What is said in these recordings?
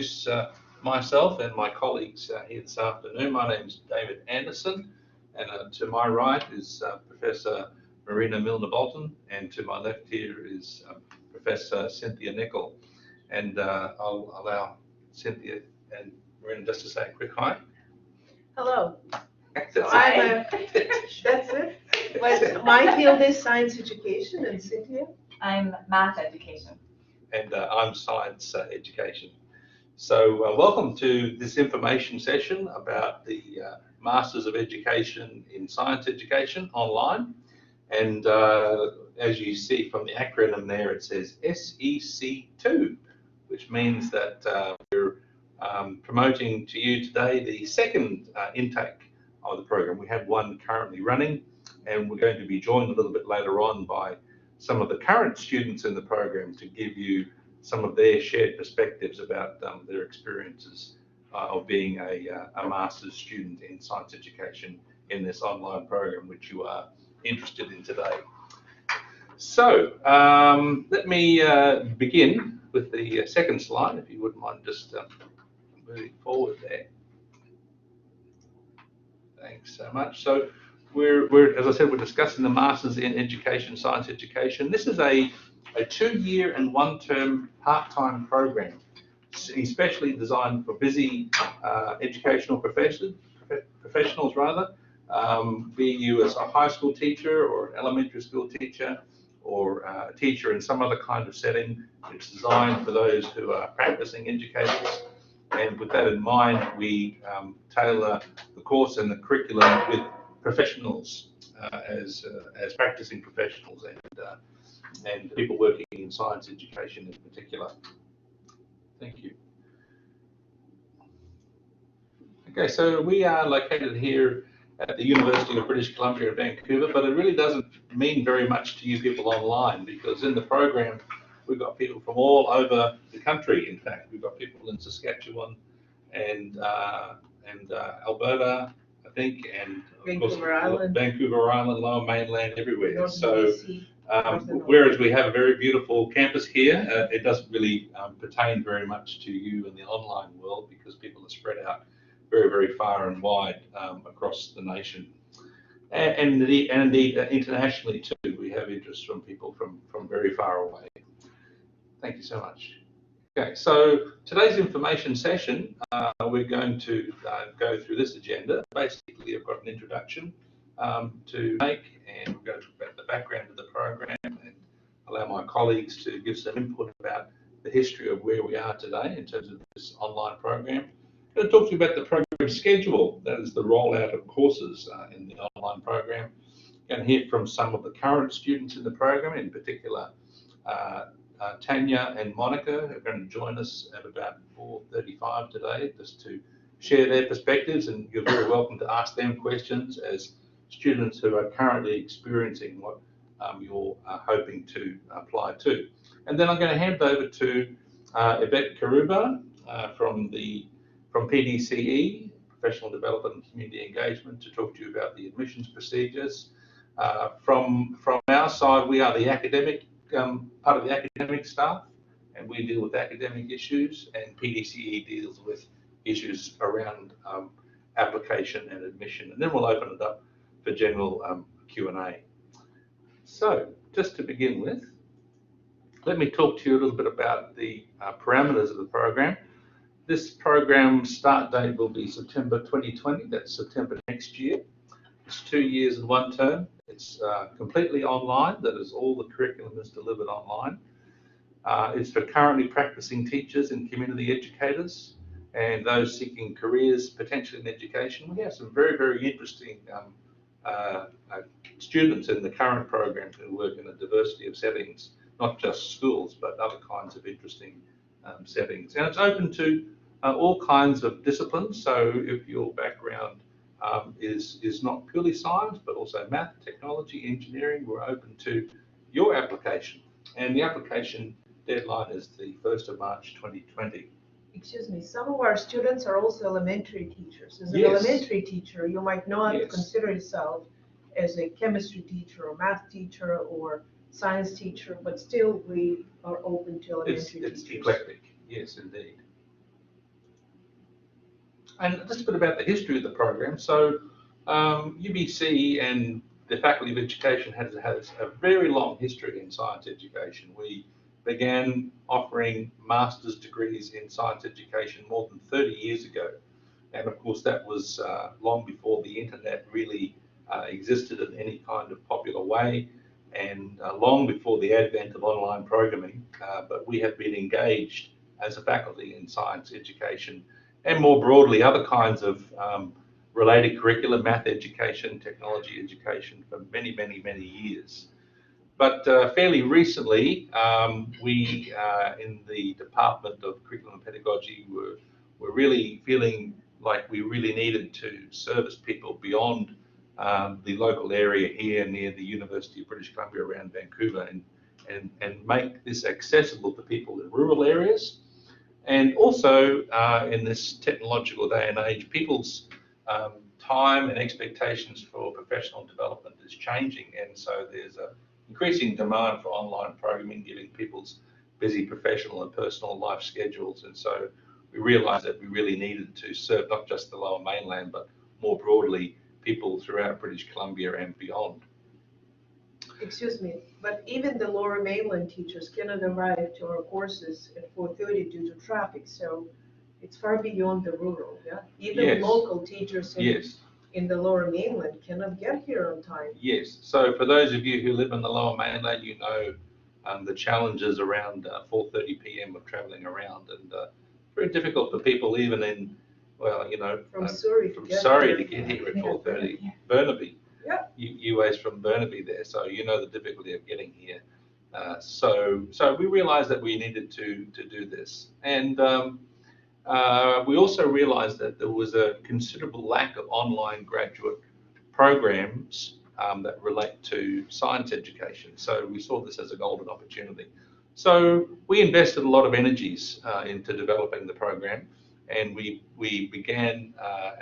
introduce myself and my colleagues here this afternoon. My name is David Anderson, and to my right is Professor Marina Milner-Bolton, and to my left here is Professor Cynthia Nicol. And I'll allow Cynthia and Marina just to say a quick hi. Hello. So That's that's it. But my field is science education, and Cynthia? I'm math education. And I'm science education. So welcome to this information session about the Masters of Education in Science Education online. And as you see from the acronym there, it says SEC2, which means that we're promoting to you today the second intake of the program. We have one currently running, and we're going to be joined a little bit later on by some of the current students in the program to give you some of their shared perspectives about their experiences of being a master's student in science education in this online program, which you are interested in today. So let me begin with the second slide, if you wouldn't mind just moving forward there. Thanks so much. So we're, as I said, we're discussing the Masters in Education, Science Education. This is a 2-year and 1-term part-time program, especially designed for busy educational professionals rather, be you as a high school teacher or an elementary school teacher or a teacher in some other kind of setting. It's designed for those who are practicing educators. And with that in mind, we tailor the course and the curriculum with professionals as practicing professionals and people working in science education in particular. Thank you. Okay, so we are located here at the University of British Columbia in Vancouver, but it really doesn't mean very much to you people online, because in the program we've got people from all over the country. In fact, we've got people in Saskatchewan and Alberta, I think, and of course Vancouver Island, Lower Mainland, everywhere. So whereas we have a very beautiful campus here, it doesn't really pertain very much to you in the online world, because people are spread out very, very far and wide across the nation. And indeed internationally too. We have interest from people from very far away. Thank you so much. Okay, so today's information session, we're going to go through this agenda. Basically, I've got an introduction to make, and we're going to talk about the background of the program and allow my colleagues to give some input about the history of where we are today in terms of this online program. I'm going to talk to you about the program schedule, that is the rollout of courses in the online program. You're going to hear from some of the current students in the program, in particular Tanya and Monica are going to join us at about 4:35 today, just to share their perspectives, and you're very welcome to ask them questions as students who are currently experiencing what you're hoping to apply to. And then I'm going to hand over to Yvette Karuba from PDCE, Professional Development and Community Engagement, to talk to you about the admissions procedures. From our side, we are the academic part of the academic staff, and we deal with academic issues, and PDCE deals with issues around application and admission. And then we'll open it up for general Q&A. So just to begin with, let me talk to you a little bit about the parameters of the program. This program start date will be September 2020, that's September next year. It's 2 years and 1 term. It's completely online, that is, all the curriculum is delivered online. It's for currently practicing teachers and community educators and those seeking careers potentially in education. We have some very, very interesting students in the current program who work in a diversity of settings, not just schools, but other kinds of interesting settings. And it's open to all kinds of disciplines. So if your background is not purely science, but also math, technology, engineering, we're open to your application. And the application deadline is the 1st of March 2020. Excuse me, some of our students are also elementary teachers. As an Yes. elementary teacher, you might not Yes. consider yourself as a chemistry teacher or math teacher or science teacher, but still we are open to elementary teachers. It's eclectic, yes, indeed. And just a bit about the history of the program. So UBC and the Faculty of Education has a very long history in science education. We began offering master's degrees in science education more than 30 years ago. And of course, that was long before the internet really existed in any kind of popular way, and long before the advent of online programming. But we have been engaged as a faculty in science education and more broadly other kinds of related curriculum, math education, technology education for many, many, many years. But fairly recently, we in the Department of Curriculum and Pedagogy were really feeling like we really needed to service people beyond the local area here near the University of British Columbia around Vancouver, and make this accessible to people in rural areas. And also in this technological day and age, people's time and expectations for professional development is changing, and so there's a increasing demand for online programming, given people's busy professional and personal life schedules. And so we realized that we really needed to serve not just the Lower Mainland, but more broadly, people throughout British Columbia and beyond. Excuse me, but even the Lower Mainland teachers cannot arrive to our courses at 4:30 due to traffic, so it's far beyond the rural, yeah? Even Yes. local teachers Yes. in the Lower Mainland cannot get here on time. Yes. So for those of you who live in the Lower Mainland, you know the challenges around 4:30 p.m. of traveling around, and very difficult for people even in, well, you know, From Surrey to from get Surrey here. to get here at Yeah, 4:30. Burnaby. Yeah. UA's from Burnaby there, so you know the difficulty of getting here. So we realized that we needed to do this, and we also realized that there was a considerable lack of online graduate programs that relate to science education. So we saw this as a golden opportunity. So we invested a lot of energies into developing the program, and we began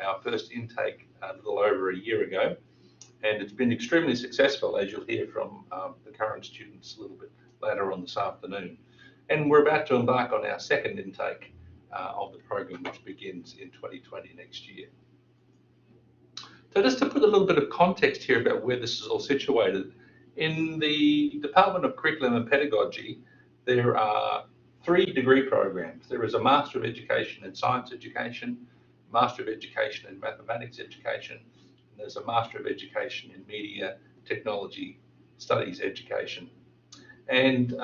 our first intake a little over a year ago, and it's been extremely successful, as you'll hear from the current students a little bit later on this afternoon. And we're about to embark on our second intake of the program, which begins in 2020 next year. So just to put a little bit of context here about where this is all situated, in the Department of Curriculum and Pedagogy, there are 3 degree programs. There is a Master of Education in Science Education, Master of Education in Mathematics Education, and there's a Master of Education in Media Technology Studies Education. And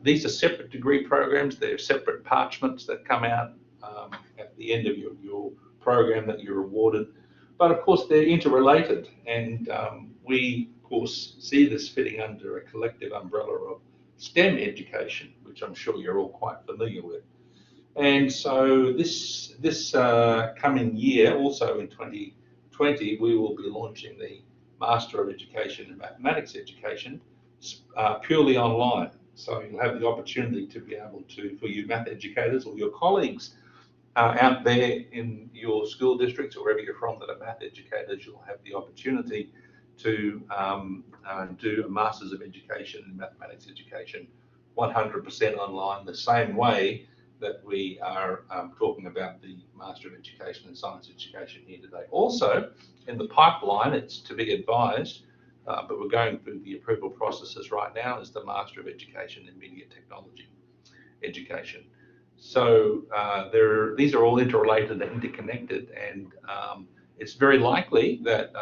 these are separate degree programs. They're separate parchments that come out at the end of your program that you're awarded. But of course, they're interrelated, and we, of course, see this fitting under a collective umbrella of STEM education, which I'm sure you're all quite familiar with. And so this coming year, also in 2020, we will be launching the Master of Education in Mathematics Education purely online. So you'll have the opportunity to be able to, for you math educators or your colleagues out there in your school districts or wherever you're from that are math educators, you'll have the opportunity to do a Masters of Education in Mathematics Education 100% online, the same way that we are talking about the Master of Education in Science Education here today. Also, in the pipeline, it's to be advised, but we're going through the approval processes right now, is the Master of Education in Media Technology Education. So these are all interrelated and interconnected, and it's very likely that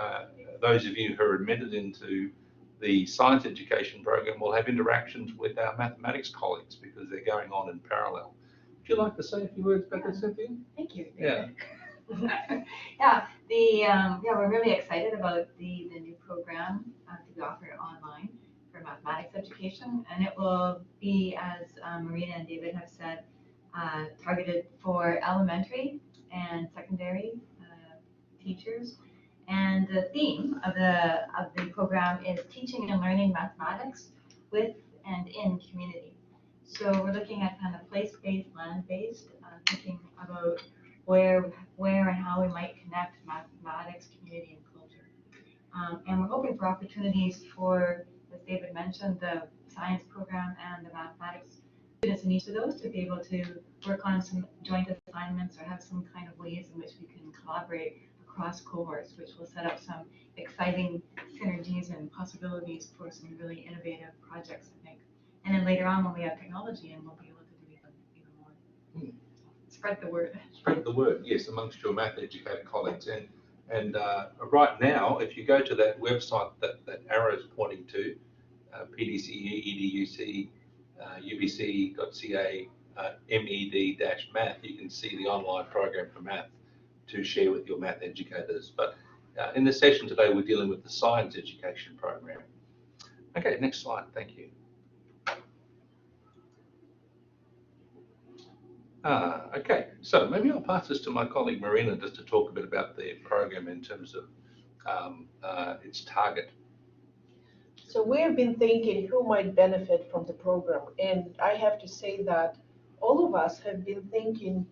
those of you who are admitted into the science education program will have interactions with our mathematics colleagues because they're going on in parallel. Would you like to say a few words about that, Cynthia? Thank you. Yeah. We're really excited about the new program to be offered online for mathematics education, and it will be, as Marina and David have said, targeted for elementary and secondary teachers. And the theme of the program is teaching and learning mathematics with and in community. So we're looking at kind of place-based, land-based, thinking about where and how we might connect mathematics, community, and culture. And we're hoping for opportunities for, as David mentioned, the science program and the mathematics students students in each of those to be able to work on some joint assignments or have some kind of ways in which we can collaborate across cohorts, which will set up some exciting synergies and possibilities for some really innovative projects, I think. And then later on, when we have technology, and we'll be able to do even more. Spread the word. Spread the word, yes, amongst your math educator colleagues. And right now, if you go to that website that arrow is pointing to, pdce, ubc.ca, med-math, you can see the online program for math to share with your math educators. But in this session today, we're dealing with the science education program. Okay, next slide, thank you. Okay, so maybe I'll pass this to my colleague Marina just to talk a bit about the program in terms of its target. So we have been thinking who might benefit from the program, and I have to say that all of us have been thinking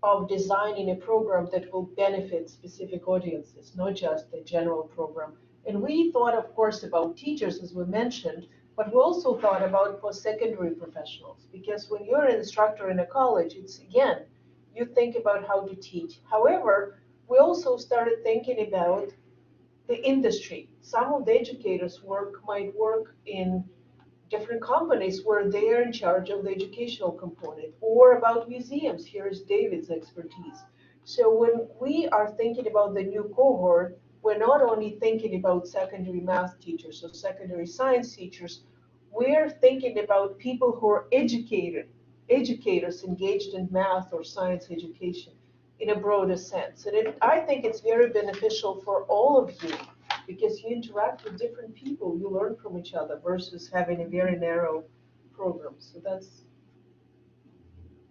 of designing a program that will benefit specific audiences, not just the general program. And we thought, of course, about teachers, as we mentioned, but we also thought about post-secondary professionals, because when you're an instructor in a college, it's, again, you think about how to teach. However, we also started thinking about the industry. Some of the educators might work in different companies where they are in charge of the educational component, or about museums. Here is David's expertise. So when we are thinking about the new cohort, we're not only thinking about secondary math teachers or secondary science teachers, we're thinking about people who are educators engaged in math or science education in a broader sense. And I think it's very beneficial for all of you, because you interact with different people, you learn from each other versus having a very narrow program. So that's,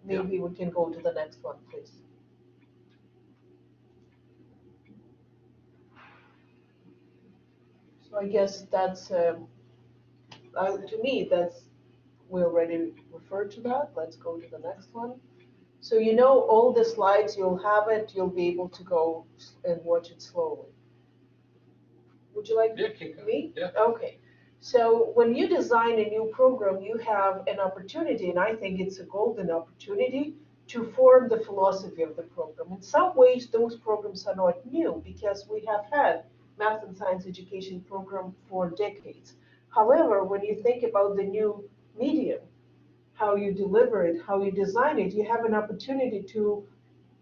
maybe we can go to the next one, please. So I guess that's, to me, we already referred to that. Let's go to the next one. So you know all the slides, you'll have it, you'll be able to go and watch it slowly. Would you like me? Yeah. Okay. So when you design a new program, you have an opportunity, and I think it's a golden opportunity, to form the philosophy of the program. In some ways, those programs are not new, because we have had math and science education program for decades. However, when you think about the new medium, how you deliver it, how you design it, you have an opportunity to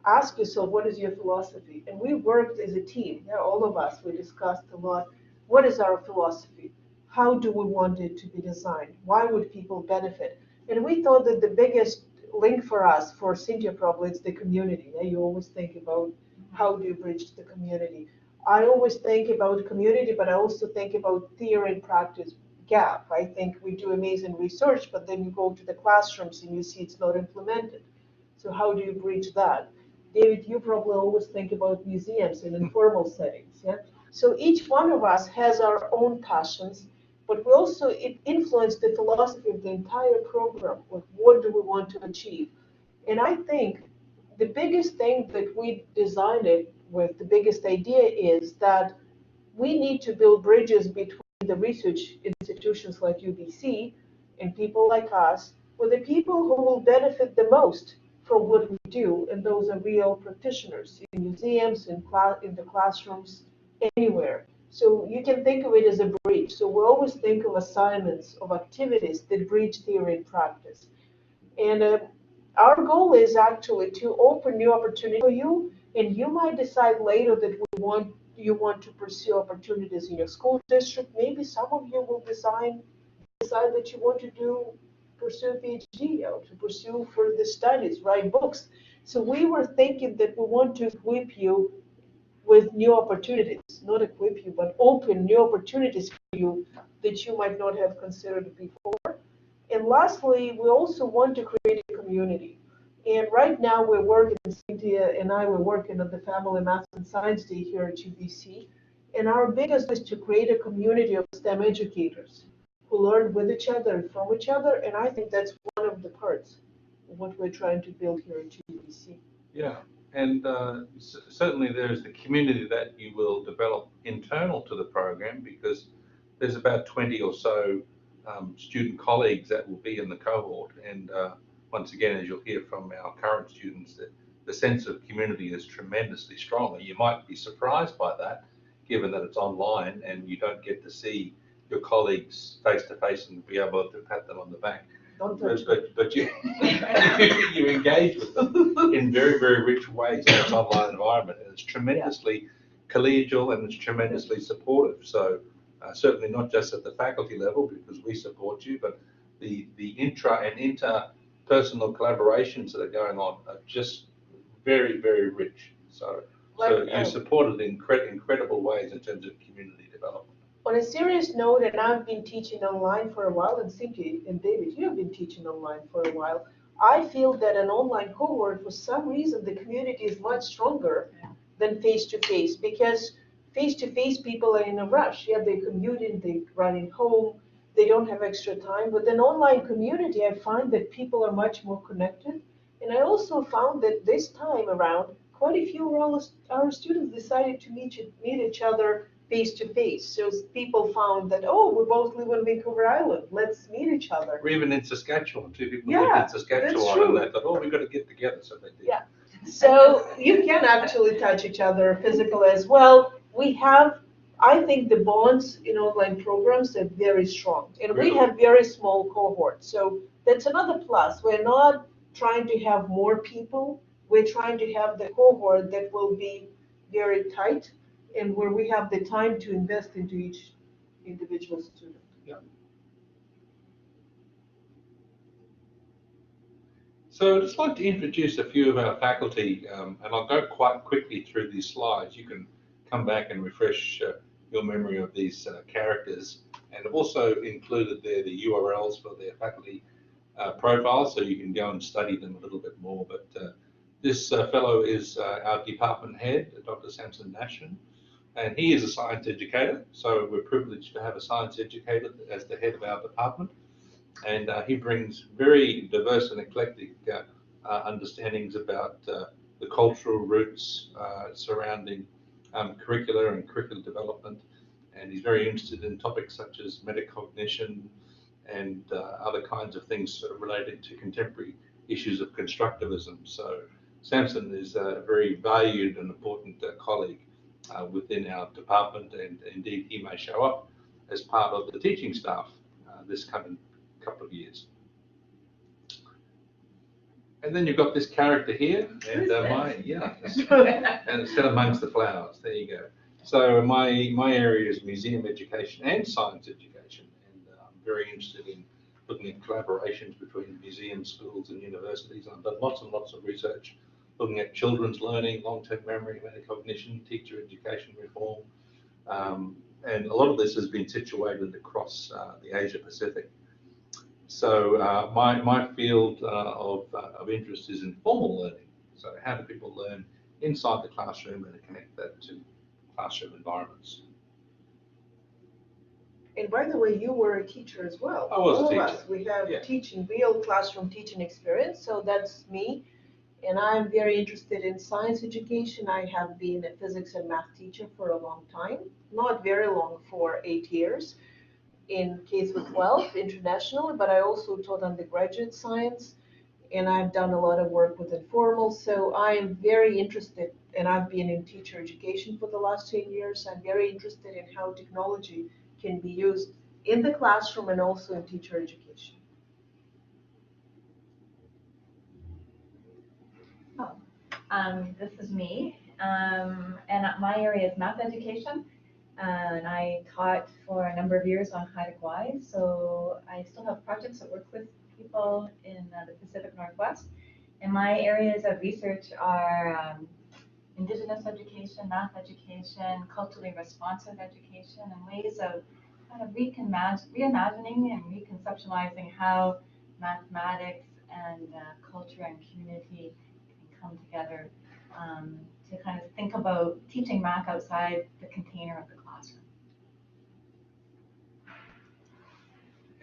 ask yourself, what is your philosophy? And we worked as a team, all of us, we discussed a lot, what is our philosophy? How do we want it to be designed? Why would people benefit? And we thought that the biggest link for us, for Cynthia probably, it's the community. You always think about how do you bridge the community. I always think about community, but I also think about theory and practice gap. I think we do amazing research, but then you go to the classrooms and you see it's not implemented. So how do you bridge that? David, you probably always think about museums in informal settings, yeah? So each one of us has our own passions, but we also, it influenced the philosophy of the entire program. What do we want to achieve? And I think the biggest thing that we designed it with, the biggest idea is that we need to build bridges between the research institutions like UBC and people like us, with the people who will benefit the most from what we do, and those are real practitioners in museums, in the classrooms, anywhere. So you can think of it as a bridge. So we always think of assignments, of activities that bridge theory and practice. And our goal is actually to open new opportunities for you, and you might decide later that you want to pursue opportunities in your school district. Maybe some of you will decide that you want to pursue a PhD, or to pursue further studies, write books. So we were thinking that we want to equip you with new opportunities, not equip you, but open new opportunities for you that you might not have considered before. And lastly, we also want to create a community. And right now we're working, Cynthia and I were working on the Family Math and Science Day here at UBC. And our biggest is to create a community of STEM educators who learn with each other and from each other. And I think that's one of the parts of what we're trying to build here at UBC. Yeah, and certainly there's the community that you will develop internal to the program, because there's about 20 or so student colleagues that will be in the cohort, and once again, as you'll hear from our current students, that the sense of community is tremendously strong. And you might be surprised by that, given that it's online and you don't get to see your colleagues face to face and be able to pat them on the back. But you, you engage with them in very, very rich ways in this online environment. And it's tremendously collegial and it's tremendously supportive. So certainly not just at the faculty level, because we support you, but the intra and interpersonal collaborations that are going on are just very, very rich. So you support it in incredible ways in terms of community development. On a serious note, and I've been teaching online for a while, and Cindy and David, you have been teaching online for a while. I feel that an online cohort, for some reason, the community is much stronger than face-to-face, because face-to-face people are in a rush. Yeah, they're commuting, they're running home, they don't have extra time. With an online community, I find that people are much more connected. And I also found that this time around, quite a few of our students decided to meet each other face to face. So people found that, oh, we both live on Vancouver Island. Let's meet each other. Or even in Saskatchewan, two people lived in Saskatchewan, and they thought, oh, we've got to get together. So they did. Yeah. So you can actually touch each other physical as well. We have, I think the bonds in online programs are very strong. And we have very small cohorts. So that's another plus. We're not trying to have more people. We're trying to have the cohort that will be very tight and where we have the time to invest into each individual student. Yeah. So I'd just like to introduce a few of our faculty, and I'll go quite quickly through these slides. You can come back and refresh your memory of these characters. And I've also included there the URLs for their faculty profiles, so you can go and study them a little bit more. But this fellow is our department head, Dr. Samson Nashon. And he is a science educator, so we're privileged to have a science educator as the head of our department. And he brings very diverse and eclectic understandings about the cultural roots surrounding curricula and curricular development. And he's very interested in topics such as metacognition and other kinds of things sort of related to contemporary issues of constructivism. So Samson is a very valued and important colleague within our department, and indeed he may show up as part of the teaching staff this coming couple of years. And then you've got this character here, and and it's set amongst the flowers. There you go. So my area is museum education and science education, and I'm very interested in looking at collaborations between museum schools and universities. I've done lots and lots of research looking at children's learning, long-term memory, metacognition, teacher education reform. And a lot of this has been situated across the Asia Pacific. So my field of interest is in formal learning. So how do people learn inside the classroom and connect that to classroom environments? And by the way, you were a teacher as well. I was a teacher. All of us, we have teaching, real classroom teaching experience. So that's me. And I'm very interested in science education. I have been a physics and math teacher for a long time, not very long, for 8 years in K-12 international, but I also taught undergraduate science, and I've done a lot of work with informal. So I am very interested, and I've been in teacher education for the last 10 years. I'm very interested in how technology can be used in the classroom and also in teacher education. This is me, and my area is math education, and I taught for a number of years on Haida Gwaii, so I still have projects that work with people in the Pacific Northwest. And my areas of research are Indigenous education, math education, culturally responsive education, and ways of kind of reimagining and reconceptualizing how mathematics and culture and community come together to kind of think about teaching math outside the container of the classroom.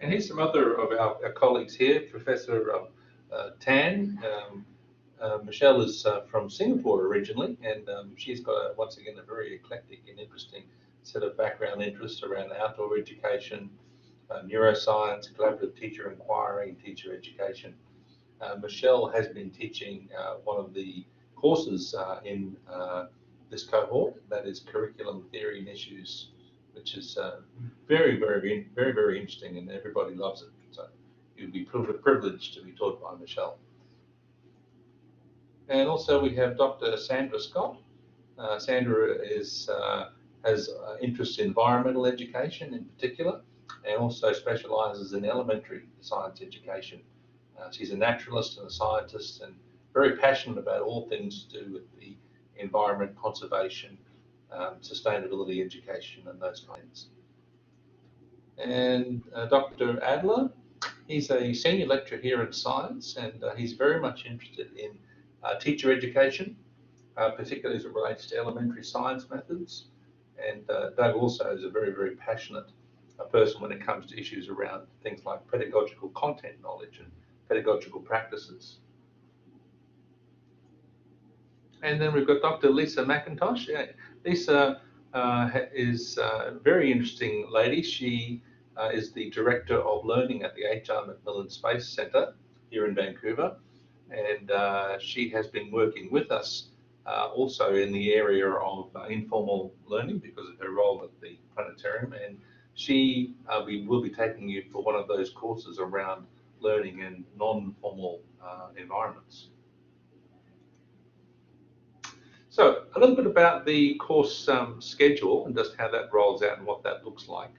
And here's some other of our colleagues here. Professor Tan. Michelle is from Singapore originally, and she's got, once again, a very eclectic and interesting set of background interests around outdoor education, neuroscience, collaborative teacher inquiry, and teacher education. Michelle has been teaching one of the courses in this cohort, that is curriculum theory and issues, which is very interesting, and everybody loves it. So you'll be privileged to be taught by Michelle. And also we have Dr. Sandra Scott. Sandra has interest in environmental education in particular, and also specialises in elementary science education. She's a naturalist and a scientist, and very passionate about all things to do with the environment, conservation, sustainability education, and those kinds. And Dr. Adler, he's a senior lecturer here in science, and he's very much interested in teacher education, particularly as it relates to elementary science methods. And Doug also is a very passionate person when it comes to issues around things like pedagogical content knowledge and pedagogical practices. And then we've got Dr. Lisa McIntosh. Lisa is a very interesting lady. She is the Director of Learning at the H.R. Macmillan Space Centre here in Vancouver. And she has been working with us also in the area of informal learning because of her role at the planetarium. And she will be taking you for one of those courses around learning in non-formal environments. So a little bit about the course schedule and just how that rolls out and what that looks like.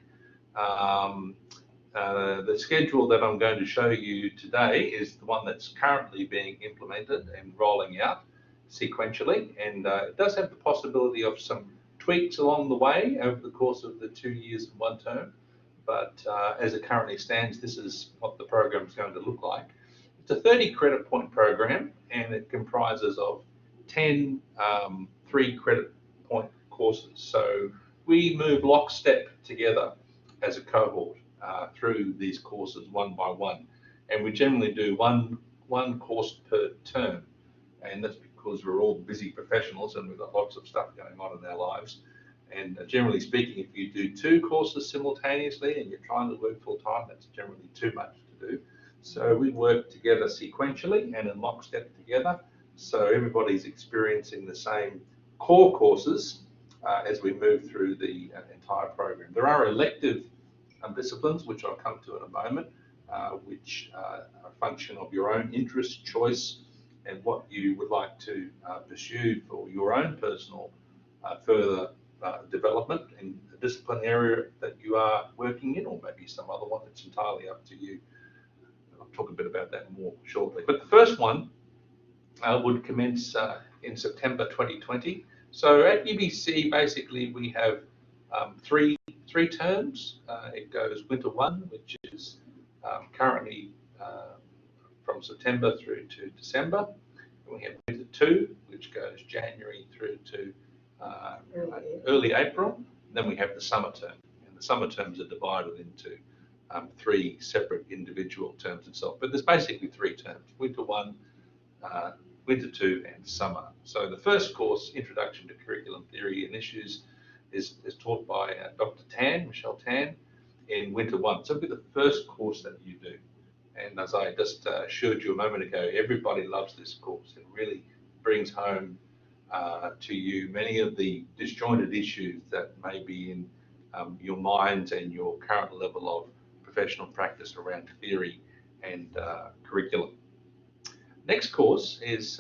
The schedule that I'm going to show you today is the one that's currently being implemented and rolling out sequentially, and it does have the possibility of some tweaks along the way over the course of the 2 years and 1 term, but as it currently stands, this is what the program is going to look like. It's a 30 credit point program, and it comprises of 10 3 credit point courses. So we move lockstep together as a cohort through these courses one by one, and we generally do one course per term, and that's because we're all busy professionals and we've got lots of stuff going on in our lives. And generally speaking, if you do 2 courses simultaneously and you're trying to work full time, that's generally too much to do. So we work together sequentially and in lockstep together, so everybody's experiencing the same core courses as we move through the entire program. There are elective disciplines, which I'll come to in a moment, which are a function of your own interest, choice, and what you would like to pursue for your own personal further development in the discipline area that you are working in, or maybe some other one. It's entirely up to you. I'll talk a bit about that more shortly. But the first one would commence in September 2020. So at UBC, basically, we have three terms. It goes Winter 1, which is currently from September through to December. And we have Winter 2, which goes January through to early April. Then we have the summer term. And the summer terms are divided into 3 separate individual terms itself. But there's basically 3 terms: Winter 1, Winter 2, and summer. So the first course, Introduction to Curriculum Theory and Issues, is taught by Dr. Tan, Michelle Tan, in Winter 1. So it'll be the first course that you do. And as I just assured you a moment ago, everybody loves this course. It really brings home to you many of the disjointed issues that may be in your minds and your current level of professional practice around theory and curriculum. Next course is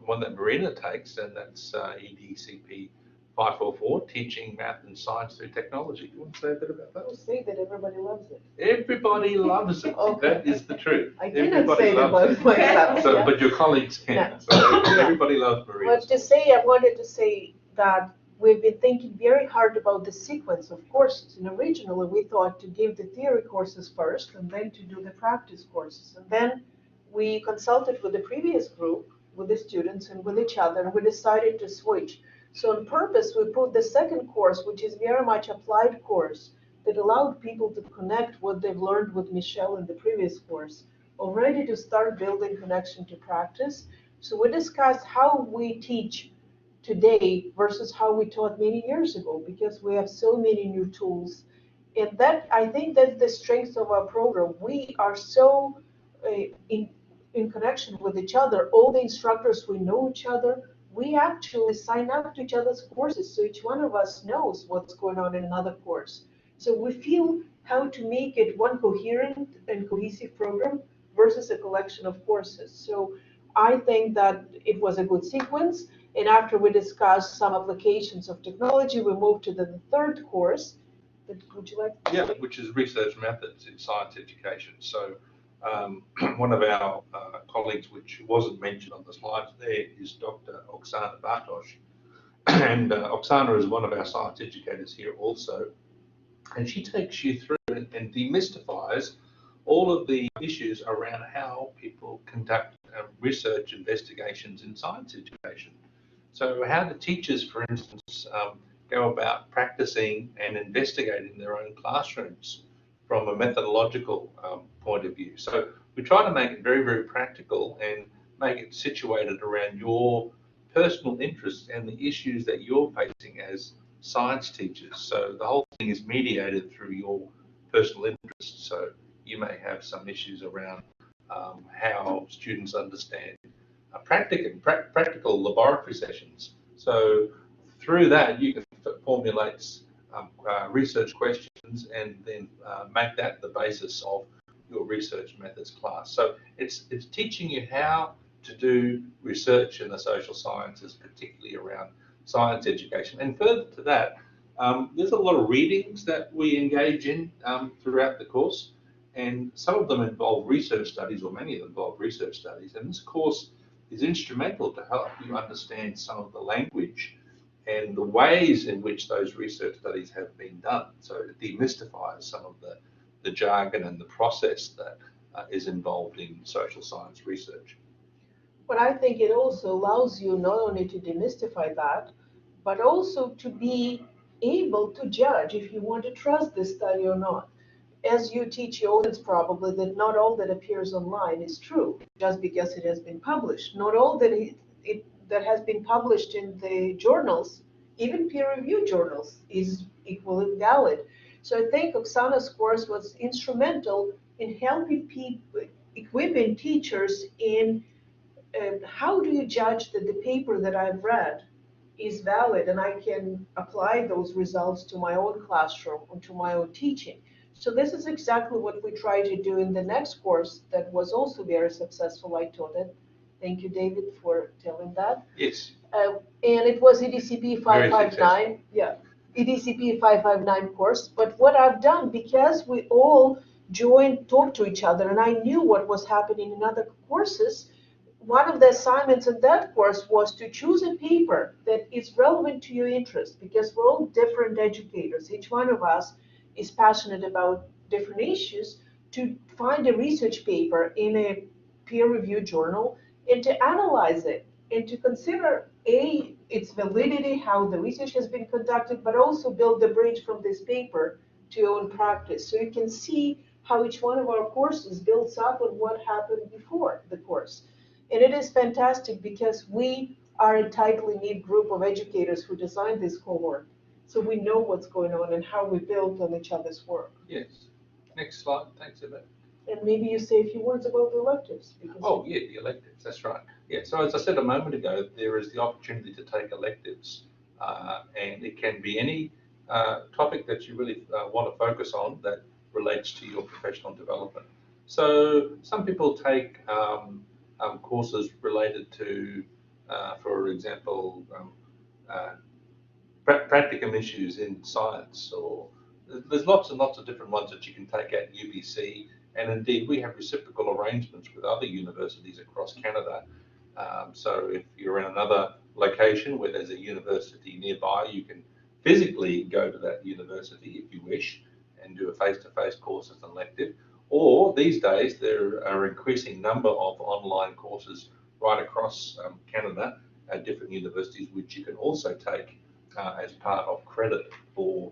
one that Marina takes, and that's EDCP 544, Teaching Math and Science Through Technology. Do you want to say a bit about that? I'll say that everybody loves it. Everybody loves it. Okay. That is the truth. I cannot Everybody say that loves about it. myself. So, Yeah. but your colleagues can. Yeah. So everybody loves Marina. But I wanted to say that we've been thinking very hard about the sequence of courses. And originally we thought to give the theory courses first and then to do the practice courses. And then we consulted with the previous group, with the students and with each other, and we decided to switch. So on purpose, we put the second course, which is very much applied course, that allowed people to connect what they've learned with Michelle in the previous course, already to start building connection to practice. So we discussed how we teach today versus how we taught many years ago, because we have so many new tools. And that, I think that's the strength of our program. We are so in connection with each other. All the instructors, we know each other. We actually sign up to each other's courses, so each one of us knows what's going on in another course. So we feel how to make it one coherent and cohesive program versus a collection of courses. So I think that it was a good sequence. And after we discussed some applications of technology, we moved to the third course. Would you like? Yeah, which is research methods in science education. So one of our colleagues, which wasn't mentioned on the slides there, is Dr. Oksana Bartosh. And Oksana is one of our science educators here also. And she takes you through and demystifies all of the issues around how people conduct research investigations in science education. So how the teachers, for instance, go about practicing and investigating their own classrooms from a methodological point of view. So we try to make it very, very practical and make it situated around your personal interests and the issues that you're facing as science teachers. So the whole thing is mediated through your personal interests. So you may have some issues around how students understand practical laboratory sessions. So through that, you can formulate research questions and then make that the basis of your research methods class. So it's teaching you how to do research in the social sciences, particularly around science education. And further to that, there's a lot of readings that we engage in throughout the course, and some of them involve research studies, or many of them involve research studies. And this course is instrumental to help you understand some of the language and the ways in which those research studies have been done. So it demystifies some of the jargon and the process that is involved in social science research. But I think it also allows you not only to demystify that, but also to be able to judge if you want to trust this study or not. As you teach your audience probably that not all that appears online is true just because it has been published. Not all that that has been published in the journals, even peer-reviewed journals, is equally valid. So I think Oksana's course was instrumental in helping people, equipping teachers in how do you judge that the paper that I've read is valid and I can apply those results to my own classroom or to my own teaching. So this is exactly what we try to do in the next course that was also very successful. I taught it. Thank you, David, for telling that. Yes. And it was EDCP 559. Yeah, EDCP 559 course. But what I've done, because we all joined, talked to each other, and I knew what was happening in other courses, one of the assignments in that course was to choose a paper that is relevant to your interest, because we're all different educators. Each one of us is passionate about different issues, to find a research paper in a peer-reviewed journal and to analyze it and to consider its validity, how the research has been conducted, but also build the bridge from this paper to your own practice. So you can see how each one of our courses builds up on what happened before the course. And it is fantastic because we are a tightly knit group of educators who designed this cohort. So we know what's going on and how we build on each other's work. Yes. Next slide. Thanks, Eva. And maybe you say a few words about the electives. Oh, yeah, the electives. That's right. Yeah. So as I said a moment ago, there is the opportunity to take electives, and it can be any topic that you really want to focus on that relates to your professional development. So some people take courses related to, for example, practicum issues in science, or there's lots and lots of different ones that you can take at UBC, and indeed we have reciprocal arrangements with other universities across Canada. So if you're in another location where there's a university nearby, you can physically go to that university if you wish and do a face-to-face course as an elective. Or these days there are an increasing number of online courses right across Canada at different universities, which you can also take as part of credit for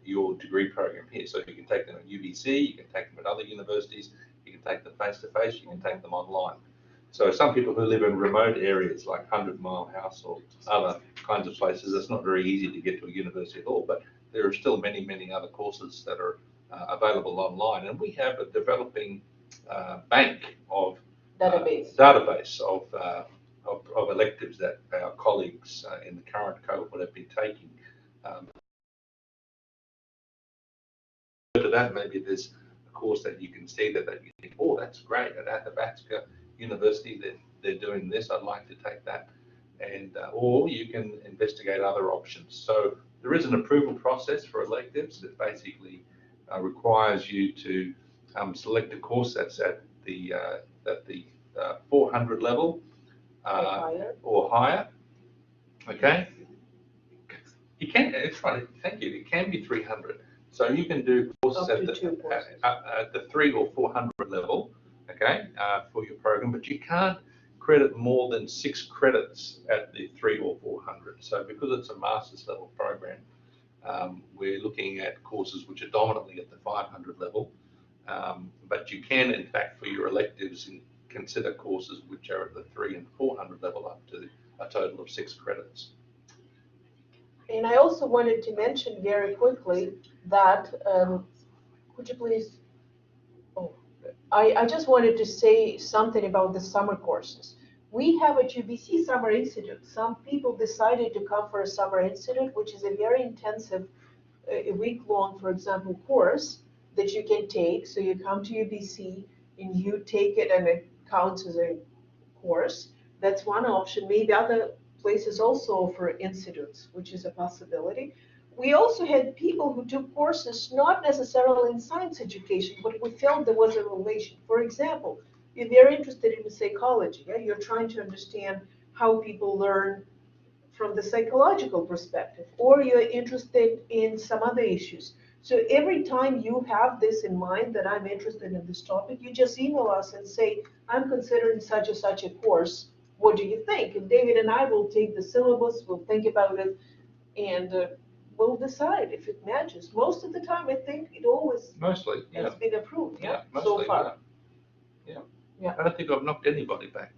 your degree program here. So you can take them at UBC, you can take them at other universities, you can take them face-to-face, you can take them online. So some people who live in remote areas like 100 Mile House or other kinds of places, it's not very easy to get to a university at all, but there are still many, many other courses that are available online. And we have a developing bank of database of electives that our colleagues in the current cohort have been taking. To that, maybe there's a course that you can see that you think, oh, that's great, at Athabasca University they're doing this, I'd like to take that, and or you can investigate other options. So there is an approval process for electives that basically requires you to select a course that's at the 400 level or higher. Okay, you can. It's right. Thank you. It can be 300. So you can do courses at the 300 or 400 level, okay, for your program, but you can't credit more than 6 credits at the 300 or 400. So because it's a master's level program, we're looking at courses which are dominantly at the 500 level, but you can, in fact, for your electives, consider courses which are at the 300 and 400 level up to a total of 6 credits. And I also wanted to mention very quickly that, could you please, I just wanted to say something about the summer courses. We have at UBC Summer Institute. Some people decided to come for a Summer Institute, which is a very intensive, a week-long, for example, course that you can take. So you come to UBC and you take it and it counts as a course. That's one option. Maybe other places also offer institutes, which is a possibility. We also had people who took courses not necessarily in science education, but we felt there was a relation. For example, if you're interested in psychology, yeah, you're trying to understand how people learn from the psychological perspective, or you're interested in some other issues. So every time you have this in mind that I'm interested in this topic, you just email us and say, I'm considering such and such a course. What do you think? And David and I will take the syllabus, we'll think about it, and we'll decide if it matches. Most of the time, I think it always Mostly, yeah. has been approved, Yeah, so mostly, far. Yeah. I don't think I've knocked anybody back.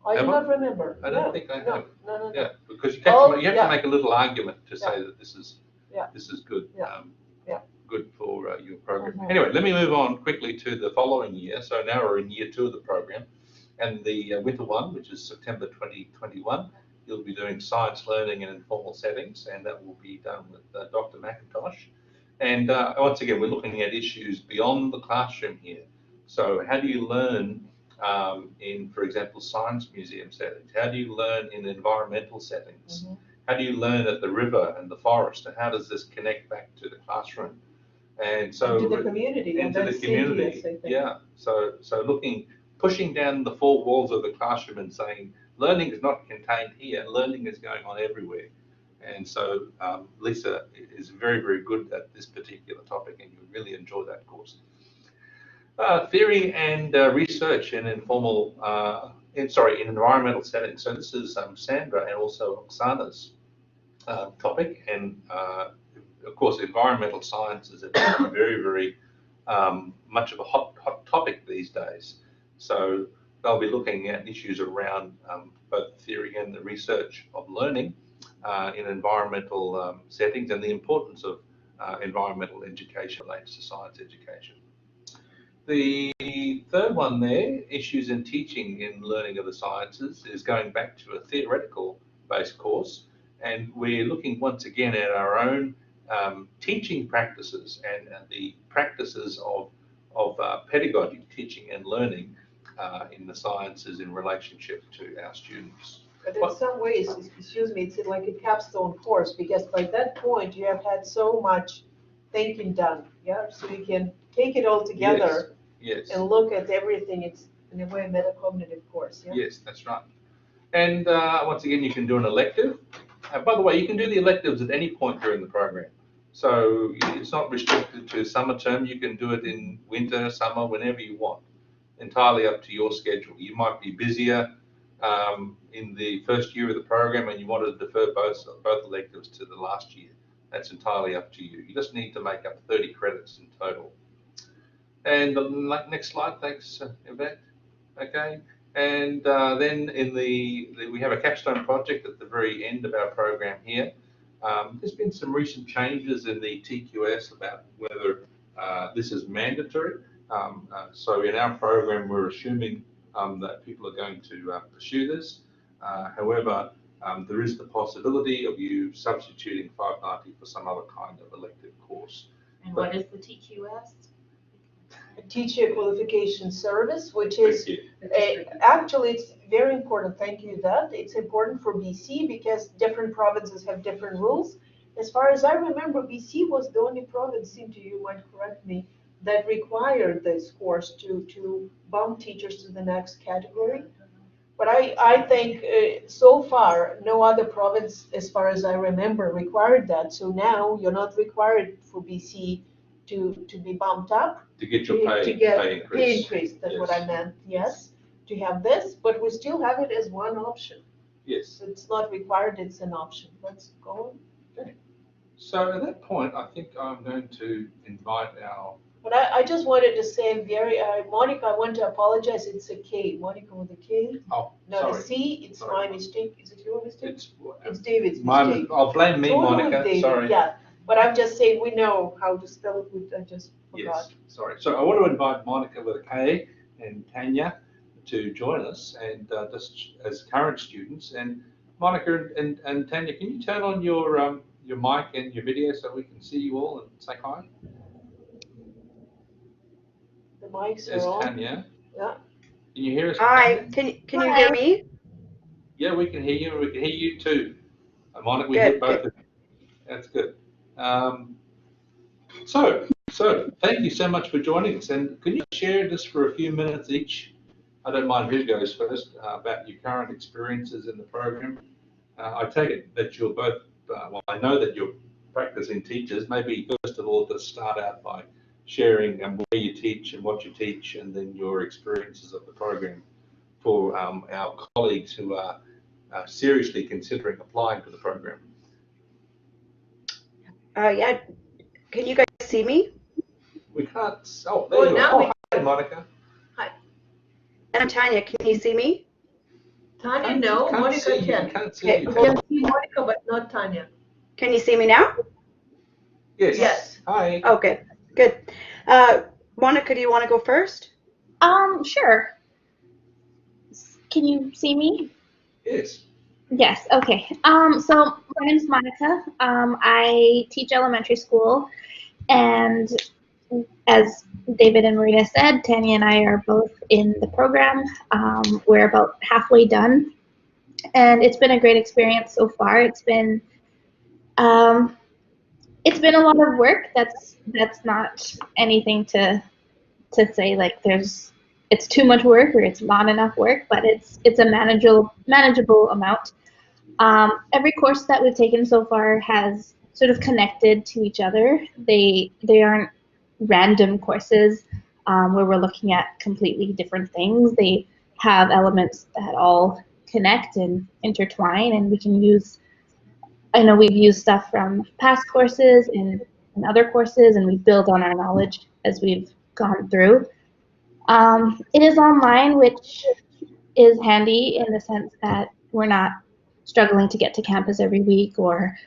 I do not remember. I don't think I have. No. Yeah, because you have to make a little argument to say that this is good. Good for your program. Anyway, let me move on quickly to the following year. So now we're in year 2 of the program, and the winter one, which is September 2021, you'll be doing science learning in informal settings, and that will be done with Dr. McIntosh. And once again, we're looking at issues beyond the classroom here. So how do you learn in, for example, science museum settings? How do you learn in environmental settings? How do you learn at the river and the forest? And how does this connect back to the classroom? And so into the community. Into the community. Yeah. So pushing down the 4 walls of the classroom and saying, learning is not contained here, learning is going on everywhere. And so Lisa is very, very good at this particular topic, and you'll really enjoy that course. Theory and research in in environmental settings. So this is Sandra and also Oksana's topic, and of course, environmental sciences have become very, very much of a hot topic these days. So they'll be looking at issues around both theory and the research of learning in environmental settings, and the importance of environmental education relates to science education. The third one there, issues in teaching in learning of the sciences, is going back to a theoretical based course, and we're looking once again at our own teaching practices and the practices of pedagogy, teaching and learning in the sciences in relationship to our students. But in some ways, excuse me, it's like a capstone course, because by that point you have had so much thinking done, so you can take it all together and look at everything. It's in a way a metacognitive course. Yes, that's right. And once again, you can do an elective. By the way, you can do the electives at any point during the program. So it's not restricted to summer term. You can do it in winter, summer, whenever you want. Entirely up to your schedule. You might be busier in the first year of the program and you want to defer both electives to the last year. That's entirely up to you. You just need to make up 30 credits in total. And the next slide, thanks, Yvette. Okay. And then we have a capstone project at the very end of our program here. There's been some recent changes in the TQS about whether this is mandatory. So in our program, we're assuming that people are going to pursue this. However, there is the possibility of you substituting 590 for some other kind of elective course. And what is the TQS? Teacher Qualification Service, which is Thank you. actually it's very important. Thank you. That it's important for BC because different provinces have different rules. As far as I remember, BC was the only province, seem to you might correct me, that required this course to bump teachers to the next category. But I think so far, no other province, as far as I remember, required that. So now you're not required for BC to be bumped up. To get your To get pay increase. Pay increase, that's what Yes. I meant, yes, to have this, but we still have it as one option. Yes. It's not required, it's an option. Let's go on. So at that point, I think I'm going to invite our. But I just wanted to say, Monica, I want to apologize, it's a K, Monica with a K, Oh, not a sorry. C, it's Sorry. my mistake, is it your mistake? It's David's my. mistake. I'll blame me, Totally Monica. David, Sorry. Yeah, but I'm just saying, we know how to spell it, I just forgot. Yes. Sorry. So I want to invite Monica with a K and Tanya to join us, and just as current students. And Monica and Tanya, can you turn on your mic and your video so we can see you all and say hi? The mics There's are on. Tanya. Yeah. Can you hear us? Hi, Tanya? can you hear me? Yeah, we can hear you, and we can hear you too. Monica, we Good, hear both of you. That's good. So thank you so much for joining us. And can you share just for a few minutes each? I don't mind who goes first, about your current experiences in the program. I take it that you're both, well, I know that you're practicing teachers. Maybe first of all, just start out by sharing where you teach and what you teach, and then your experiences of the program for our colleagues who are seriously considering applying for the program. Yeah, can you guys see me? We can't. Oh, there you now are. we- Oh, hi, Monica. And I'm Tanya, can you see me? Tanya, no, Can't Monica see you. can. Can't see Okay, you. hold I on. can see Monica, but not Tanya. Can you see me now? Yes. Yes. Hi. Okay, good. Monica, do you want to go first? Sure. Can you see me? Yes. Yes, okay. So my name is Monica. I teach elementary school, and as David and Marina said, Tanya and I are both in the program. We're about halfway done, and it's been a great experience so far. It's been a lot of work. That's not anything to say like it's too much work or it's not enough work, but it's a manageable amount. Every course that we've taken so far has sort of connected to each other. They aren't random courses where we're looking at completely different things. They have elements that all connect and intertwine, and we can use. I know we've used stuff from past courses and other courses, and we build on our knowledge as we've gone through. It is online, which is handy in the sense that we're not struggling to get to campus every week or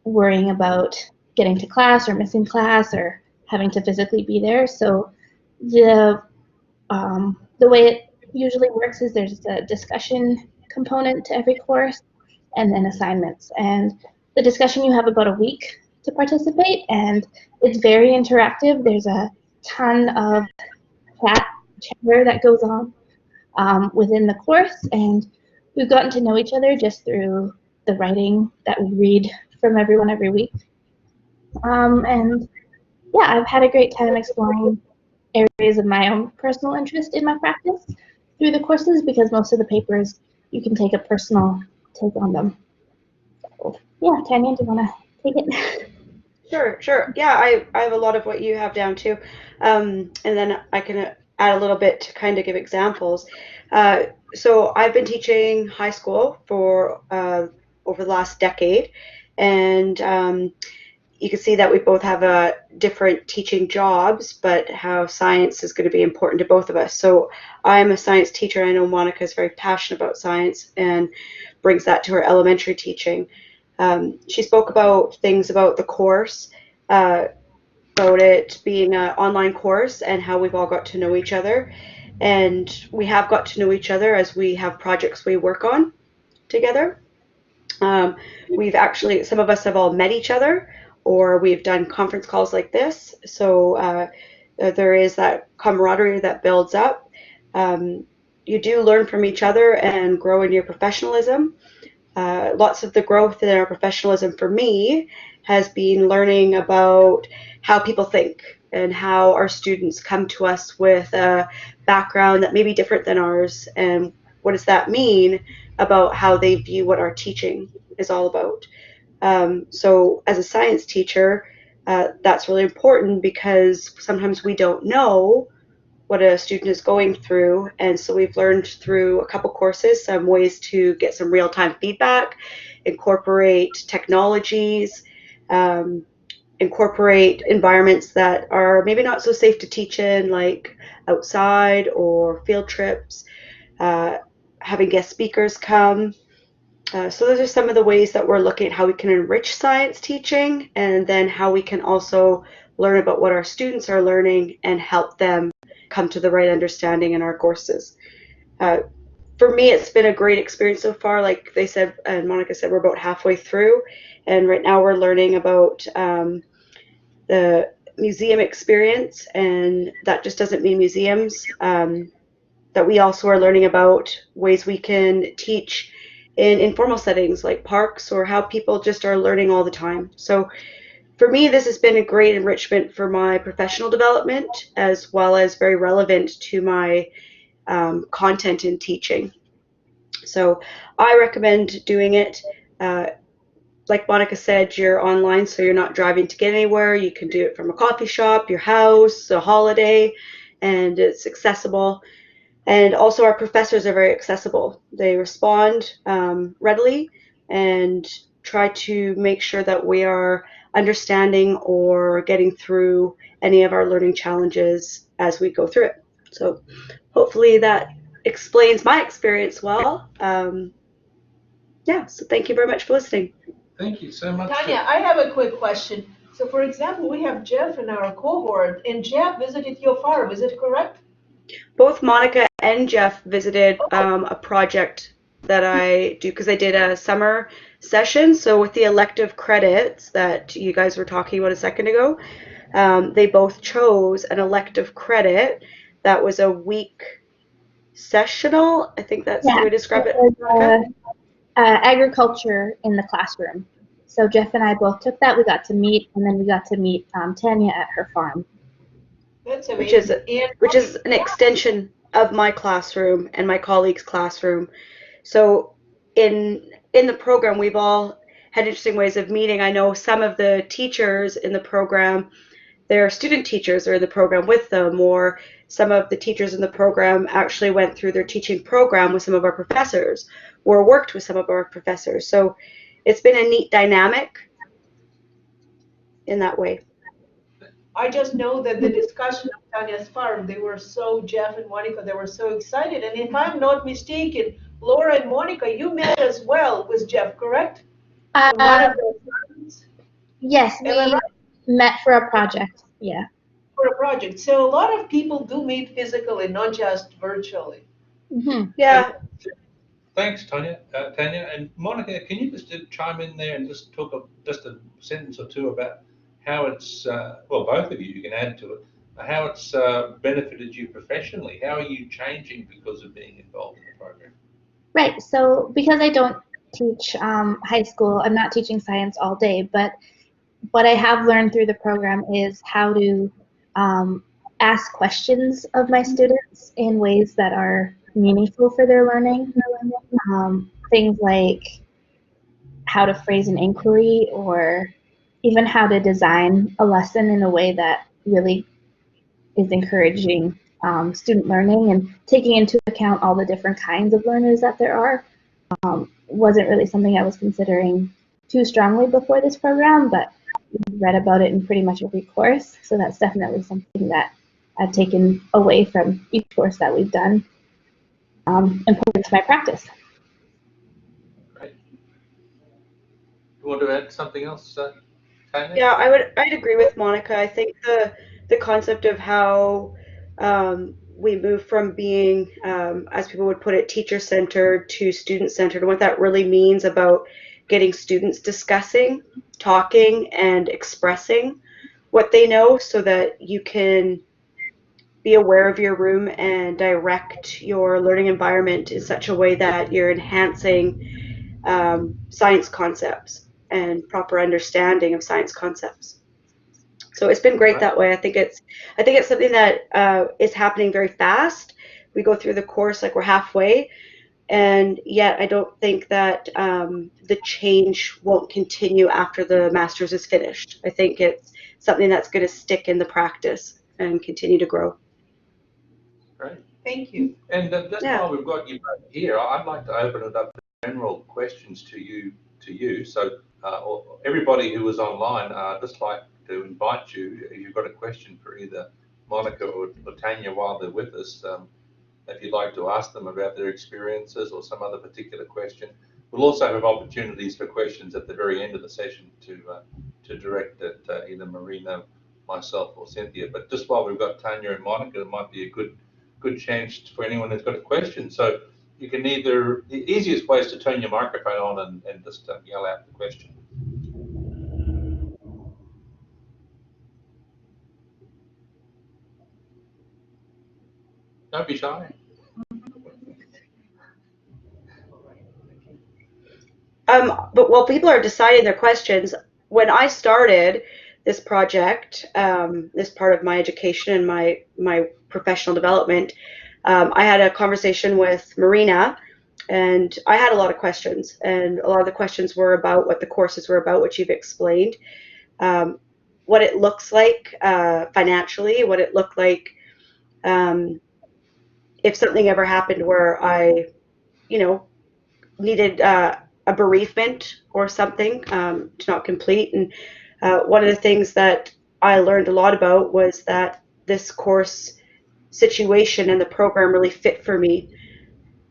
worrying about getting to class or missing class or having to physically be there. So the way it usually works is there's a discussion component to every course and then assignments. And the discussion, you have about a week to participate, and it's very interactive. There's a ton of chatter that goes on within the course, and we've gotten to know each other just through the writing that we read from everyone every week. And yeah, I've had a great time exploring areas of my own personal interest in my practice through the courses because most of the papers you can take a personal take on them. So, yeah, Tanya, do you want to take it? Sure. Yeah, I have a lot of what you have down too. And then I can add a little bit to kind of give examples. So I've been teaching high school for over the last decade, and you can see that we both have different teaching jobs, but how science is going to be important to both of us. So I'm a science teacher. I know Monica is very passionate about science and brings that to her elementary teaching. She spoke about things about the course, about it being an online course and how we've all got to know each other. and we have got to know each other as we have projects we work on together. We've actually, some of us have all met each other, or we've done conference calls like this. So there is that camaraderie that builds up. You do learn from each other and grow in your professionalism. Lots of the growth in our professionalism for me has been learning about how people think and how our students come to us with a background that may be different than ours, and what does that mean about how they view what our teaching is all about. So as a science teacher, that's really important because sometimes we don't know what a student is going through. And so we've learned through a couple courses some ways to get some real-time feedback, incorporate technologies, incorporate environments that are maybe not so safe to teach in, like outside or field trips, having guest speakers come. So those are some of the ways that we're looking at how we can enrich science teaching, and then how we can also learn about what our students are learning and help them come to the right understanding in our courses. For me, it's been a great experience so far. Like they said, and Monica said, we're about halfway through, and right now we're learning about the museum experience, and that just doesn't mean museums. That we also are learning about ways we can teach in informal settings like parks, or how people just are learning all the time. So for me, this has been a great enrichment for my professional development, as well as very relevant to my content in teaching. So I recommend doing it. Like Monica said, you're online, so you're not driving to get anywhere. You can do it from a coffee shop, your house, a holiday, and it's accessible. And also our professors are very accessible. They respond readily and try to make sure that we are understanding or getting through any of our learning challenges as we go through it. So hopefully that explains my experience well. Yeah, so thank you very much for listening. Thank you so much. Tanya, I have a quick question. So for example, we have Jeff in our cohort, and Jeff visited your farm, is it correct? Both Monica and Jeff visited a project that I do, because I did a summer session. So with the elective credits that you guys were talking about a second ago, they both chose an elective credit that was a week sessional. I think that's the way to describe it. Monica? Agriculture in the classroom. So Jeff and I both took that. We got to meet, and then we got to meet Tanya at her farm. That's Which is amazing. which is an extension of my classroom and my colleagues' classroom. So in the program, we've all had interesting ways of meeting. I know some of the teachers in the program, their student teachers are in the program with them, or some of the teachers in the program actually went through their teaching program with some of our professors, or worked with some of our professors. So it's been a neat dynamic in that way. I just know that the discussion of Tanya's farm, they were so, Jeff and Monica, they were so excited. And if I'm not mistaken, Laura and Monica, you met as well with Jeff, correct? On one Uh, of those farms? yes, Am I we right? met for a project. Yeah. For a project. So a lot of people do meet physically, not just virtually. Mm-hmm. Yeah. Thanks, Tanya. Tanya and Monica, can you just chime in there and just talk just a sentence or two about how it's, well, both of you can add to it, how it's benefited you professionally? How are you changing because of being involved in the program? Right. So because I don't teach high school, I'm not teaching science all day, but what I have learned through the program is how to ask questions of my students in ways that are meaningful for their learning. Things like how to phrase an inquiry, or even how to design a lesson in a way that really is encouraging student learning and taking into account all the different kinds of learners that there are. Wasn't really something I was considering too strongly before this program, but read about it in pretty much every course. So that's definitely something that I've taken away from each course that we've done and put into my practice. Great. You want to add something else, Tanya? Yeah, I'd agree with Monica. I think the concept of how we moved from being, as people would put it, teacher-centered to student-centered, and what that really means about getting students discussing, talking, and expressing what they know so that you can be aware of your room and direct your learning environment in such a way that you're enhancing science concepts and proper understanding of science concepts. So it's been great that way. I think it's something that is happening very fast. We go through the course like we're halfway, and yet I don't think that the change won't continue after the master's is finished. I think it's something that's going to stick in the practice and continue to grow. Great. Thank you. And just Yeah. while we've got you both here, I'd like to open it up to general questions to you. So everybody who is online, I'd just like to invite you, if you've got a question for either Monica or Tanya while they're with us, if you'd like to ask them about their experiences or some other particular question. We'll also have opportunities for questions at the very end of the session to direct at either Marina, myself, or Cynthia. But just while we've got Tanya and Monica, it might be a good chance for anyone who's got a question. So you can either, the easiest way is to turn your microphone on and just yell out the question. Don't be shy. But while people are deciding their questions, when I started this project, this part of my education and my professional development, I had a conversation with Marina, and I had a lot of questions, and a lot of the questions were about what the courses were about, which you've explained, what it looks like financially, what it looked like if something ever happened where I, needed a bereavement or something to not complete. And one of the things that I learned a lot about was that this course situation and the program really fit for me.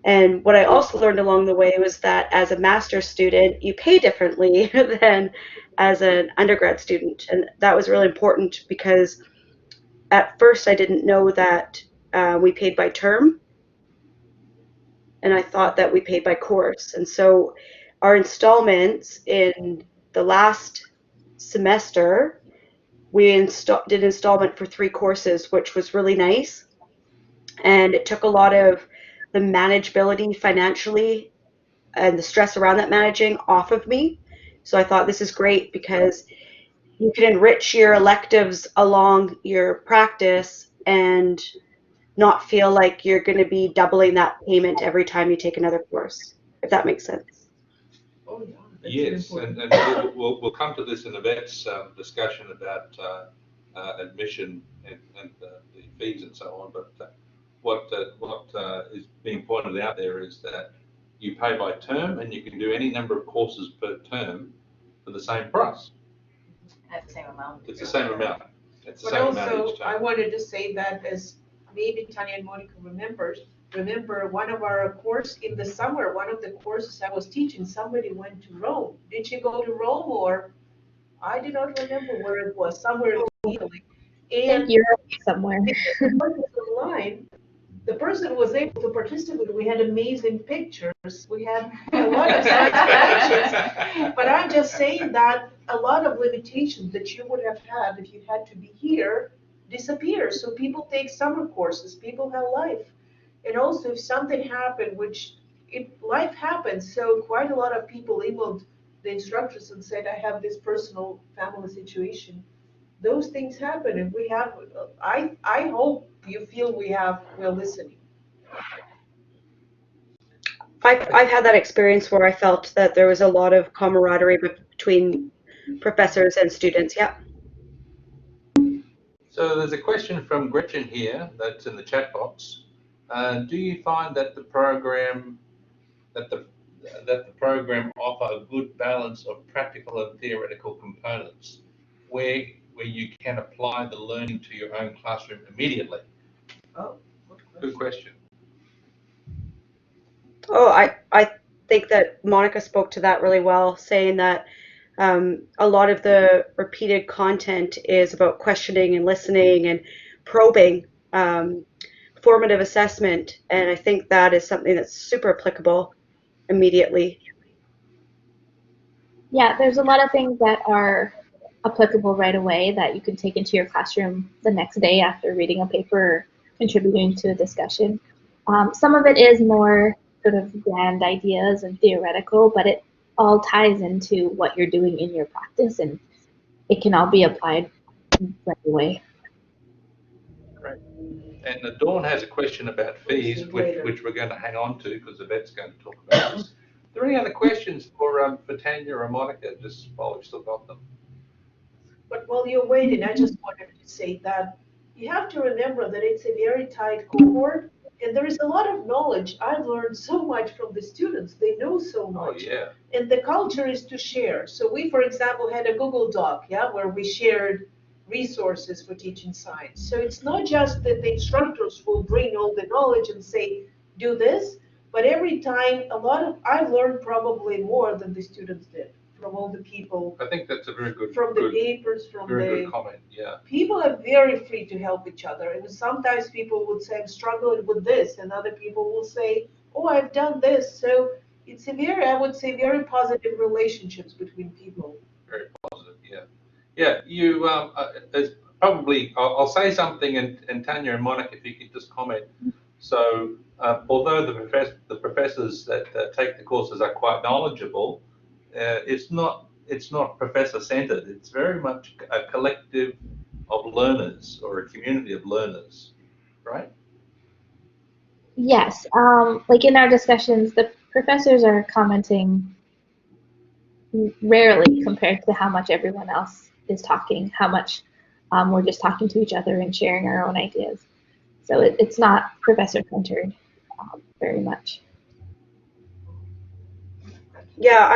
And what I also learned along the way was that as a master's student, you pay differently than as an undergrad student. And that was really important because at first I didn't know that we paid by term, and I thought that we paid by course. And so our installments in the last semester, we did installment for 3 courses, which was really nice. And it took a lot of the manageability financially and the stress around that managing off of me. So I thought this is great because you can enrich your electives along your practice and not feel like you're going to be doubling that payment every time you take another course, if that makes sense. Oh, yeah. Yes, and we'll come to this in the vet's discussion about admission and the fees and so on. But what is being pointed out there is that you pay by term, and you can do any number of courses per term for the same price. At the same amount. It's the same amount. It's the But same amount also, each I time. wanted to say that as maybe Tanya and Monica remember one of our course in the summer, one of the courses I was teaching, somebody went to Rome. Did she go to Rome, or I do not remember where it was, somewhere in Italy. I think And Europe somewhere. because it was online, the person was able to participate. We had amazing pictures. We had a lot of science. But I'm just saying that a lot of limitations that you would have had if you had to be here disappear. So people take summer courses, people have life. And also if something happened, which life happens, so quite a lot of people emailed the instructors and said, I have this personal family situation. Those things happen, and we have, I hope you feel we're listening. I've had that experience where I felt that there was a lot of camaraderie between professors and students. Yeah. So there's a question from Gretchen here that's in the chat box. Do you find that the program offer a good balance of practical and theoretical components where you can apply the learning to your own classroom immediately? Oh, Good question. Oh, I think that Monica spoke to that really well, saying that a lot of the repeated content is about questioning and listening and probing formative assessment, and I think that is something that's super applicable immediately. Yeah, there's a lot of things that are applicable right away that you can take into your classroom the next day after reading a paper or contributing to a discussion. Some of it is more sort of grand ideas and theoretical, but it all ties into what you're doing in your practice, and it can all be applied right away. Great. And Dawn has a question about fees, Later. which we're going to hang on to because Yvette's going to talk about this. Are there any other questions for Tanya or Monica, just while we've still got them? But while you're waiting, I just wanted to say that you have to remember that it's a very tight cohort, and there is a lot of knowledge. I've learned so much from the students. They know so Oh, much. yeah. And the culture is to share. So we, for example, had a Google Doc, yeah, where we shared resources for teaching science. So it's not just that the instructors will bring all the knowledge and say, do this, but every time I've learned probably more than the students did from all the people, I think that's a very good, from the papers, from very good the, comment, yeah. people are very free to help each other. And sometimes people would say, I'm struggling with this, and other people will say, oh, I've done this. So it's a very, I would say, very positive relationships between people. Very positive, yeah. Yeah, you, as probably, I'll say something, and Tanya and Monica, if you could just comment. So, although the professors that take the courses are quite knowledgeable, it's not professor-centered. It's very much a collective of learners or a community of learners, right? Yes, like in our discussions, the professors are commenting rarely compared to how much everyone else is talking, how much we're just talking to each other and sharing our own ideas. So it's not professor-centered very much. Yeah,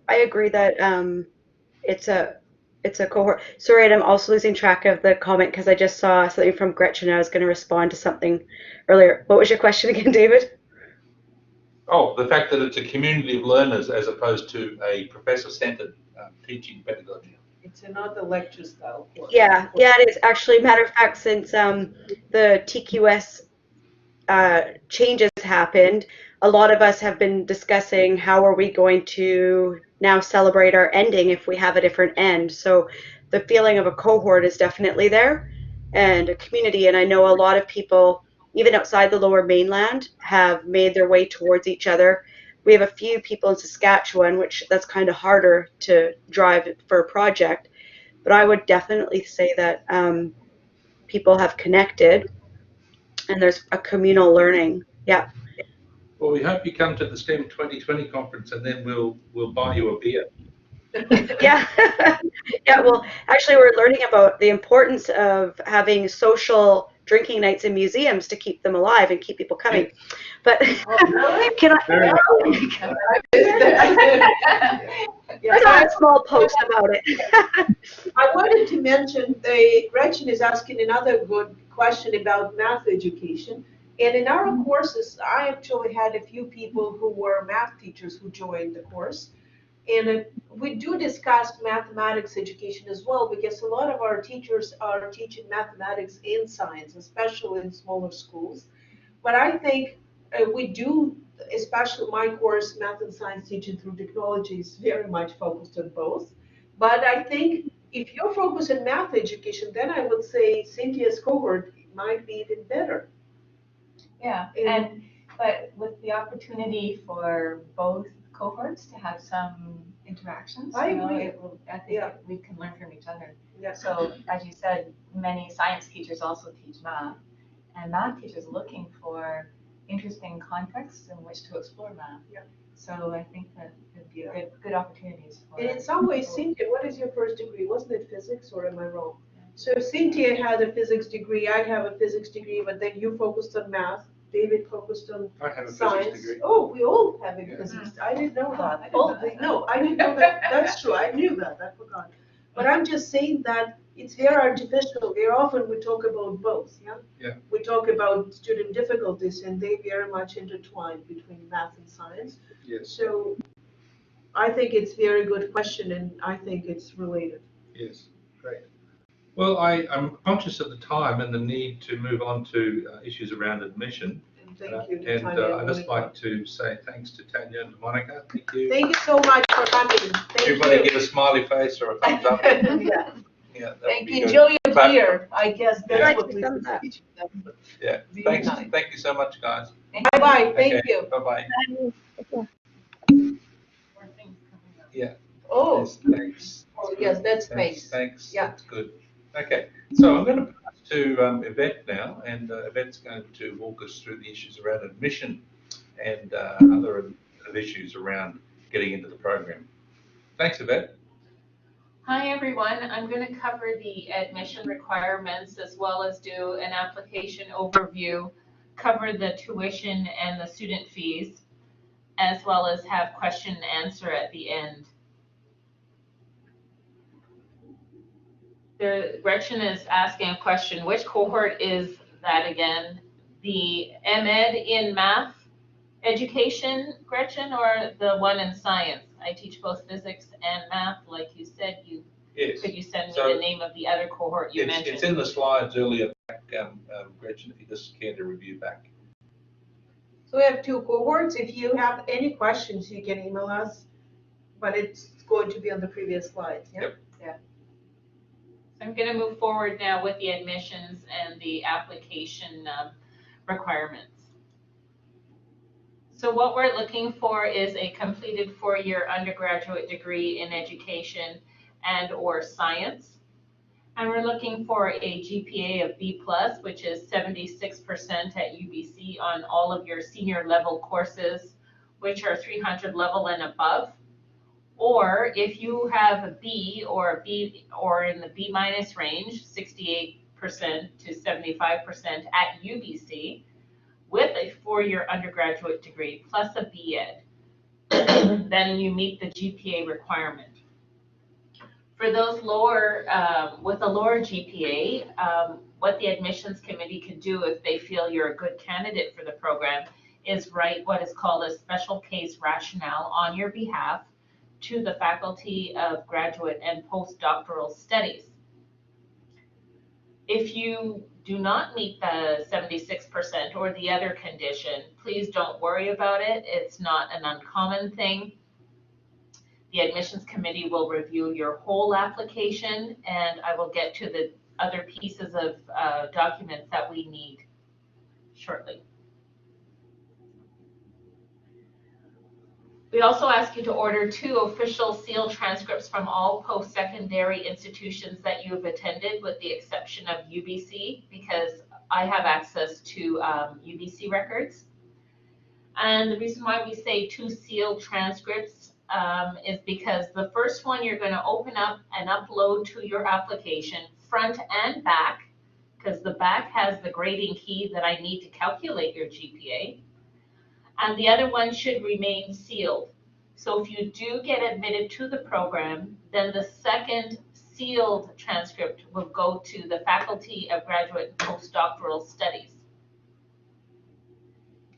I agree that it's a cohort. Sorry, I'm also losing track of the comment because I just saw something from Gretchen and I was going to respond to something earlier. What was your question again, David? Oh, the fact that it's a community of learners as opposed to a professor-centered teaching pedagogy. It's another lecture style course. Yeah, it is actually. Matter of fact, since the TQS changes happened, a lot of us have been discussing how are we going to now celebrate our ending if we have a different end. So the feeling of a cohort is definitely there, and a community. And I know a lot of people, even outside the Lower Mainland, have made their way towards each other. We have a few people in Saskatchewan, which that's kind of harder to drive for a project. But I would definitely say that people have connected and there's a communal learning. Yeah. Well, we hope you come to the STEM 2020 conference, and then we'll buy you a beer. Yeah. Yeah. Well, actually, we're learning about the importance of having social drinking nights in museums to keep them alive and keep people coming. But can I? I saw a small post about it. I wanted to mention, Gretchen is asking another good question about math education. And in our courses, I actually had a few people who were math teachers who joined the course. And we do discuss mathematics education as well, because a lot of our teachers are teaching mathematics and science, especially in smaller schools. But I think we do, especially my course, Math and Science Teaching Through Technology, is very much focused on both. But I think if you're focused on math education, then I would say Cynthia's cohort might be even better. Yeah, but with the opportunity for both cohorts to have some interactions, I you know, agree. I think Yeah. we can learn from each other. Yeah. So as you said, many science teachers also teach math, and math teachers looking for interesting contexts in which to explore math. Yeah. So I think that would be good opportunities for. And in some ways, Cynthia, what is your first degree? Wasn't it physics, or am I wrong? So Cynthia had a physics degree, I have a physics degree, but then you focused on math, David focused on I have a science. physics degree. Oh, we all have a Yeah. physics. I didn't know that. I didn't Oh, know that. no, I didn't know that. That's true. I knew that. I forgot. But I'm just saying that it's very artificial. Very often we talk about both. Yeah. Yeah. We talk about student difficulties, and they very much intertwine between math and science. Yes. So I think it's a very good question, and I think it's related. Yes. Great. Well, I'm conscious of the time and the need to move on to issues around admission. And thank you to And Tanya and I'd just Monica. like to say thanks to Tanya and Monica. Thank you. Thank you so much for coming. Thank Everybody you. give a smiley face or a thumbs up. Yeah. Yeah, that would Thank be you. good. Enjoy your But- beer. I guess Yeah. that's what we Done should that. teach them. Yeah, Be thanks. nice. Thank you so much, guys. Bye-bye. Thank Okay, you. Bye-bye. Yeah. Oh, Yes, thanks. oh, yes, that's Thanks, space. thanks. Yeah. That's good. Okay, so I'm going to pass to Yvette now, and Yvette's going to walk us through the issues around admission and other issues around getting into the program. Thanks, Yvette. Hi, everyone. I'm going to cover the admission requirements as well as do an application overview, cover the tuition and the student fees, as well as have question and answer at the end. Gretchen is asking a question, which cohort is that again? The MEd in math education, Gretchen, or the one in science? I teach both physics and math, like you said. Yes. Could you send me So the name of the other cohort you mentioned? It's in the slides earlier back, Gretchen, if you just care to review back. So we have two cohorts. If you have any questions, you can email us, but it's going to be on the previous slides, yeah? Yep. I'm going to move forward now with the admissions and the application requirements. So what we're looking for is a completed 4-year undergraduate degree in education and or science. And we're looking for a GPA of B+, which is 76% at UBC on all of your senior level courses, which are 300 level and above. Or if you have a B or in the B- range, 68% to 75% at UBC, with a 4-year undergraduate degree plus a B.Ed, then you meet the GPA requirement. For those lower, with a lower GPA, what the admissions committee can do if they feel you're a good candidate for the program is write what is called a special case rationale on your behalf to the Faculty of Graduate and Postdoctoral Studies. If you do not meet the 76% or the other condition, please don't worry about it. It's not an uncommon thing. The admissions committee will review your whole application, and I will get to the other pieces of documents that we need shortly. We also ask you to order 2 official sealed transcripts from all post-secondary institutions that you have attended, with the exception of UBC, because I have access to UBC records. And the reason why we say 2 sealed transcripts is because the first one you're going to open up and upload to your application, front and back, because the back has the grading key that I need to calculate your GPA. And the other one should remain sealed. So if you do get admitted to the program, then the second sealed transcript will go to the Faculty of Graduate and Postdoctoral Studies.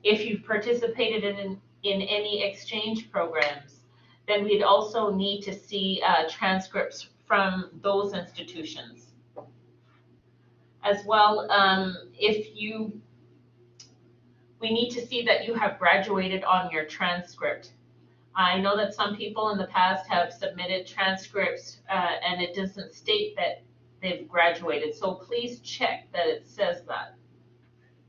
If you've participated in any exchange programs, then we'd also need to see transcripts from those institutions. As well, we need to see that you have graduated on your transcript. I know that some people in the past have submitted transcripts and it doesn't state that they've graduated, so please check that it says that.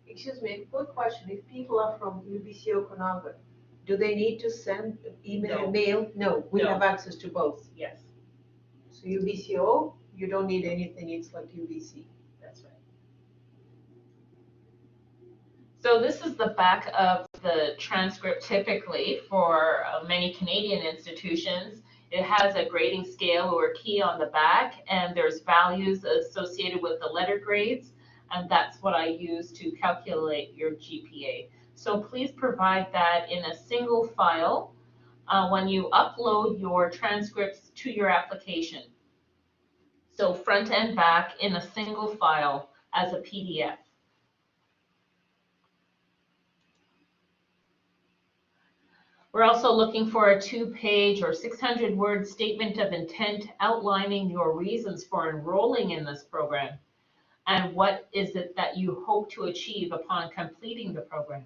Excuse me, quick question. If people are from UBC Okanagan, do they need to send email, No. mail? No, we No. have access to both. Yes, So UBCO, you don't need anything, it's like UBC. that's right. So this is the back of the transcript typically for many Canadian institutions. It has a grading scale or key on the back, and there's values associated with the letter grades, and that's what I use to calculate your GPA. So please provide that in a single file when you upload your transcripts to your application. So front and back in a single file as a PDF. We're also looking for a 2-page or 600-word statement of intent outlining your reasons for enrolling in this program and what is it that you hope to achieve upon completing the program.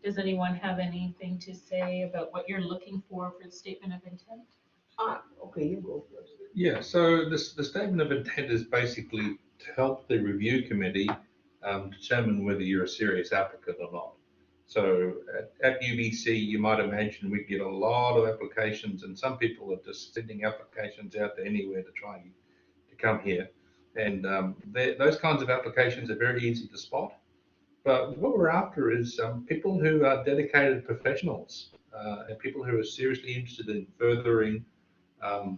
Does anyone have anything to say about what you're looking for the statement of intent? Okay, you go first. Yeah, so the statement of intent is basically to help the review committee determine whether you're a serious applicant or not. So at UBC, you might imagine we get a lot of applications, and some people are just sending applications out to anywhere to try and to come here. And those kinds of applications are very easy to spot. But what we're after is people who are dedicated professionals and people who are seriously interested in furthering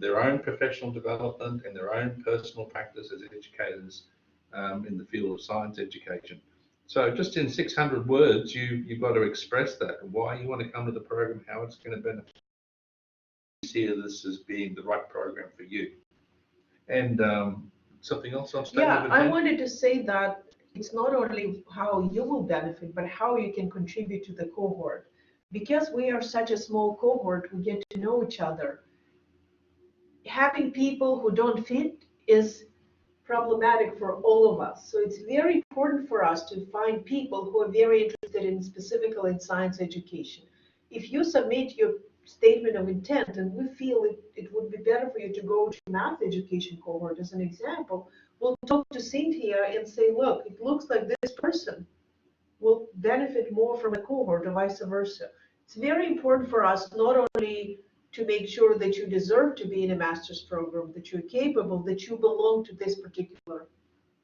their own professional development and their own personal practice as educators in the field of science education. So just in 600 words, you've got to express that, why you want to come to the program, how it's going to benefit you, see this as being the right program for you. And something else on statement Yeah, of I intent? wanted to say that it's not only how you will benefit, but how you can contribute to the cohort. Because we are such a small cohort, we get to know each other. Having people who don't fit is problematic for all of us. So it's very important for us to find people who are very interested in specifically in science education. If you submit your statement of intent and we feel it would be better for you to go to math education cohort as an example, we'll talk to Cynthia and say, look, it looks like this person will benefit more from a cohort or vice versa. It's very important for us not only to make sure that you deserve to be in a master's program, that you're capable, that you belong to this particular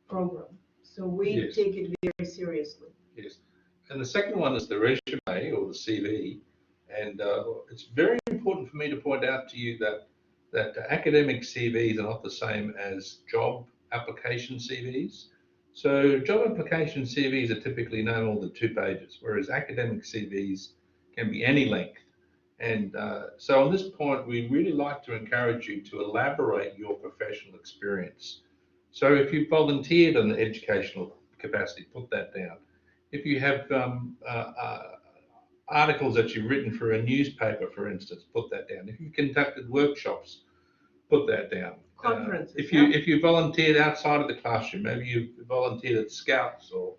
program. So we Yes. take it very seriously. Yes. And the second one is the resume or the CV. And it's very important for me to point out to you that academic CVs are not the same as job application CVs. So job application CVs are typically no more than 2 pages, whereas academic CVs can be any length. And so on this point, we really like to encourage you to elaborate your professional experience. So if you volunteered in the educational capacity, put that down. If you have articles that you've written for a newspaper, for instance, put that down. If you've conducted workshops, put that down. Conferences, If you volunteered outside of the classroom, maybe you volunteered at Scouts or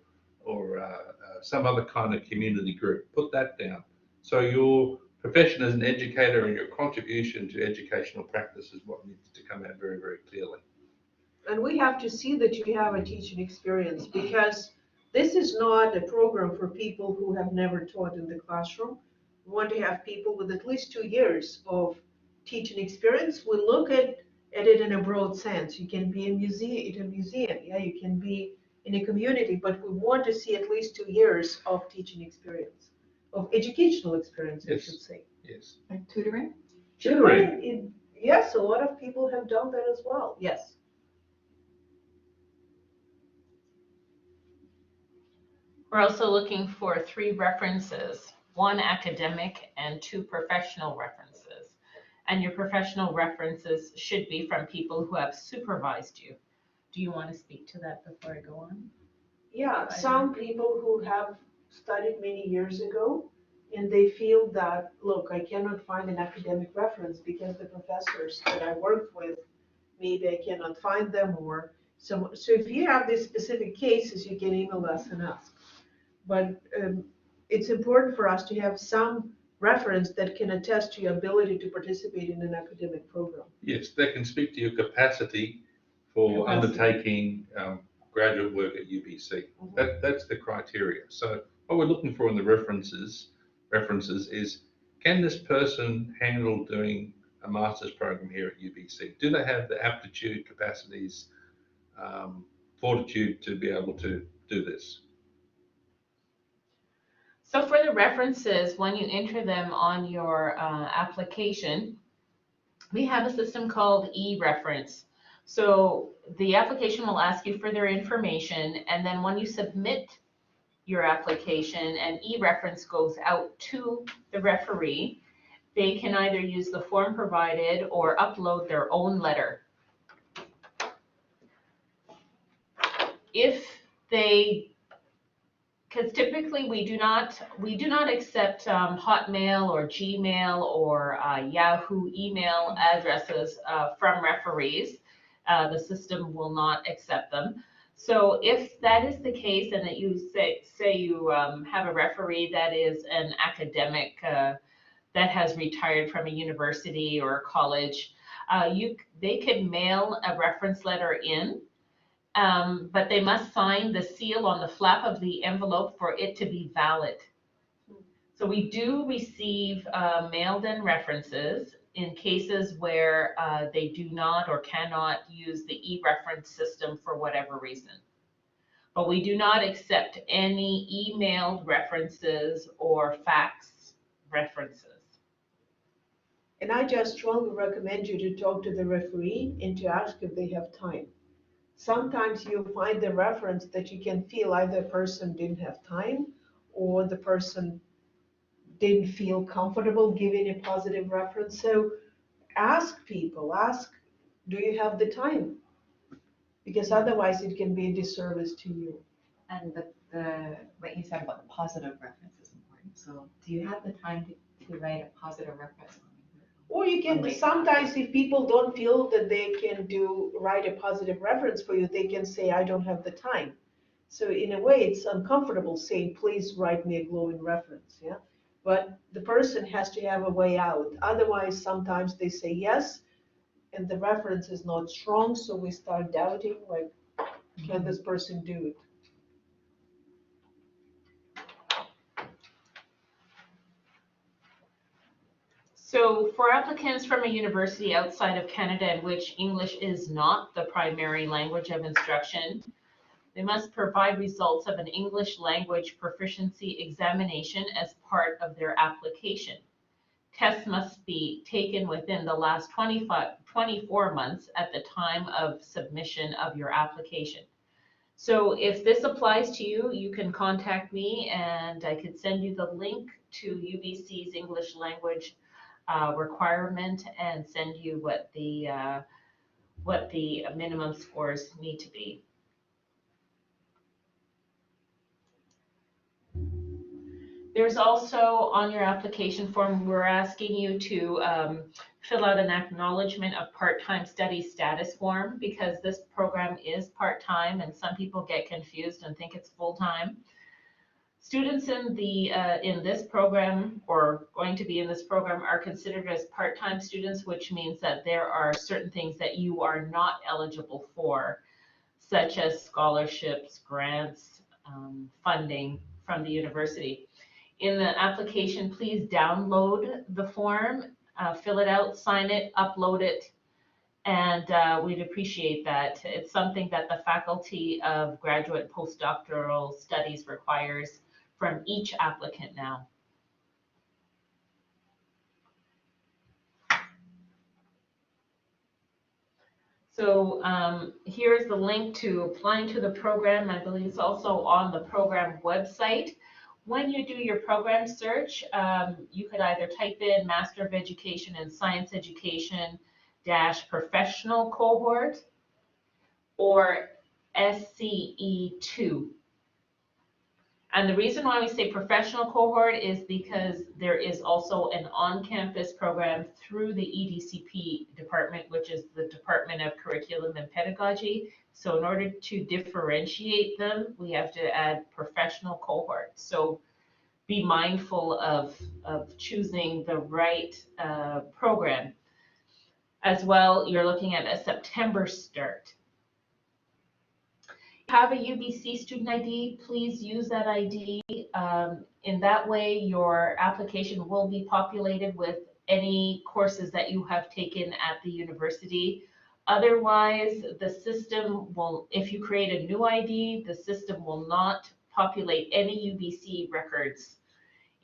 some other kind of community group, put that down. So your profession as an educator and your contribution to educational practice is what needs to come out very, very clearly. And we have to see that you have a teaching experience because this is not a program for people who have never taught in the classroom. We want to have people with at least 2 years of teaching experience. We look at it in a broad sense. You can be in a museum, yeah, you can be in a community, but we want to see at least 2 years of teaching experience, of educational experience, I Yes. should say. Yes. Like tutoring? Tutoring. Yes, a lot of people have done that as well, yes. We're also looking for 3 references, 1 academic and 2 professional references. And your professional references should be from people who have supervised you. Do you want to speak to that before I go on? Yeah, some people who have studied many years ago and they feel that, look, I cannot find an academic reference because the professors that I worked with, maybe I cannot find them or so if you have these specific cases, you can email us and ask. But it's important for us to have some reference that can attest to your ability to participate in an academic program. Yes, that can speak to your capacity for undertaking graduate work at UBC. That's the criteria. So what we're looking for in the references is, can this person handle doing a master's program here at UBC? Do they have the aptitude, capacities, fortitude to be able to do this? So for the references, when you enter them on your application, we have a system called e-reference. So the application will ask you for their information, and then when you submit your application and e-reference goes out to the referee, they can either use the form provided or upload their own letter. If they because typically we do not accept Hotmail or Gmail or Yahoo email addresses from referees. The system will not accept them. So if that is the case, and that you say you have a referee that is an academic that has retired from a university or a college, they can mail a reference letter in. But they must sign the seal on the flap of the envelope for it to be valid. So we do receive mailed-in references in cases where they do not or cannot use the e-reference system for whatever reason. But we do not accept any emailed references or fax references. And I just strongly recommend you to talk to the referee and to ask if they have time. Sometimes you find the reference that you can feel either the person didn't have time or the person didn't feel comfortable giving a positive reference. So ask people, do you have the time? Because otherwise it can be a disservice to you. And what you said about the positive reference is important. So do you have the time to write a positive reference? Or you can, sometimes if people don't feel that they can write a positive reference for you, they can say, I don't have the time. So in a way, it's uncomfortable saying, please write me a glowing reference, yeah? But the person has to have a way out. Otherwise, sometimes they say yes, and the reference is not strong, so we start doubting, like, can this person do it? So for applicants from a university outside of Canada in which English is not the primary language of instruction, they must provide results of an English language proficiency examination as part of their application. Tests must be taken within the last 24 months at the time of submission of your application. So if this applies to you, you can contact me and I could send you the link to UBC's English language requirement and send you what the minimum scores need to be. There's also on your application form, we're asking you to fill out an acknowledgement of part-time study status form because this program is part-time and some people get confused and think it's full-time. Students in this program or going to be in this program are considered as part-time students, which means that there are certain things that you are not eligible for, such as scholarships, grants, funding from the university. In the application, please download the form, fill it out, sign it, upload it, and we'd appreciate that. It's something that the Faculty of Graduate and Postdoctoral Studies requires from each applicant now. So here's the link to applying to the program. I believe it's also on the program website. When you do your program search, you could either type in Master of Education in Science Education - professional cohort or SCE2. And the reason why we say professional cohort is because there is also an on-campus program through the EDCP department, which is the Department of Curriculum and Pedagogy. So in order to differentiate them, we have to add professional cohort. So be mindful of choosing the right program. As well, you're looking at a September start. Have a UBC student ID, please use that ID. In that way, your application will be populated with any courses that you have taken at the university. Otherwise, the system will, if you create a new ID, the system will not populate any UBC records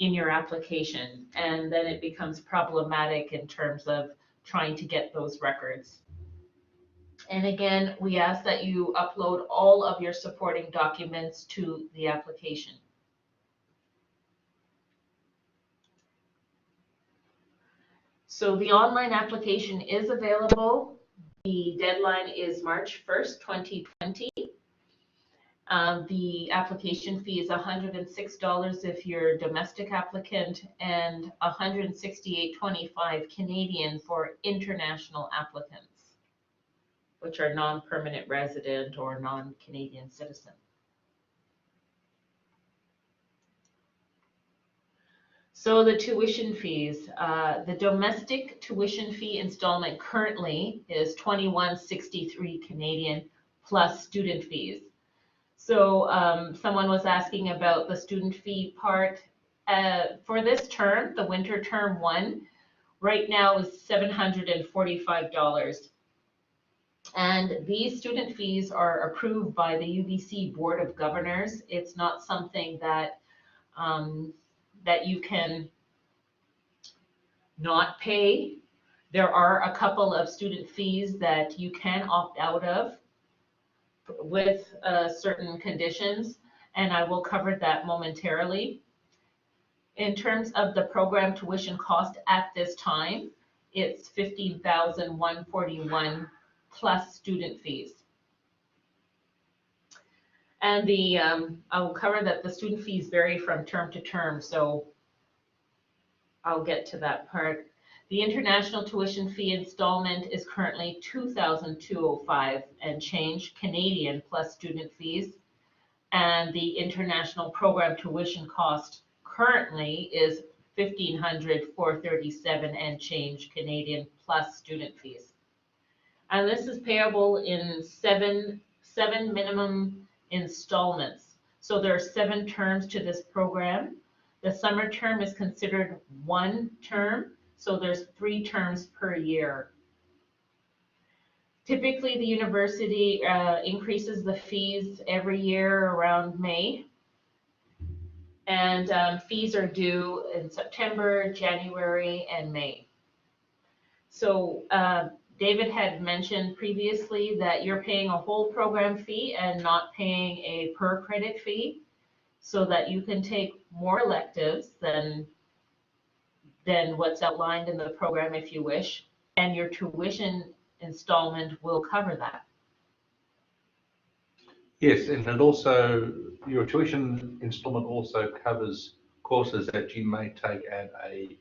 in your application. And then it becomes problematic in terms of trying to get those records. And again, we ask that you upload all of your supporting documents to the application. So the online application is available. The deadline is March 1st, 2020. The application fee is $106 if you're a domestic applicant and $168.25 Canadian for international applicants, which are non-permanent resident or non-Canadian citizen. So the tuition fees, the domestic tuition fee installment currently is $21.63 Canadian plus student fees. So someone was asking about the student fee part. For this term, the winter term 1, right now is $745. And these student fees are approved by the UBC Board of Governors. It's not something that that you can not pay. There are a couple of student fees that you can opt out of with certain conditions, and I will cover that momentarily. In terms of the program tuition cost at this time, it's $15,141 plus student fees. And I will cover that the student fees vary from term to term, so I'll get to that part. The international tuition fee installment is currently $2,205 and change Canadian plus student fees. And the international program tuition cost currently is $1,537 and change Canadian plus student fees. And this is payable in seven minimum installments. So there are 7 terms to this program. The summer term is considered 1 term, so there's 3 terms per year. Typically, the university increases the fees every year around May. And fees are due in September, January, and May. So David had mentioned previously that you're paying a whole program fee and not paying a per credit fee, so that you can take more electives than what's outlined in the program if you wish, and your tuition installment will cover that. Yes, and it also, your tuition installment also covers courses that you may take at a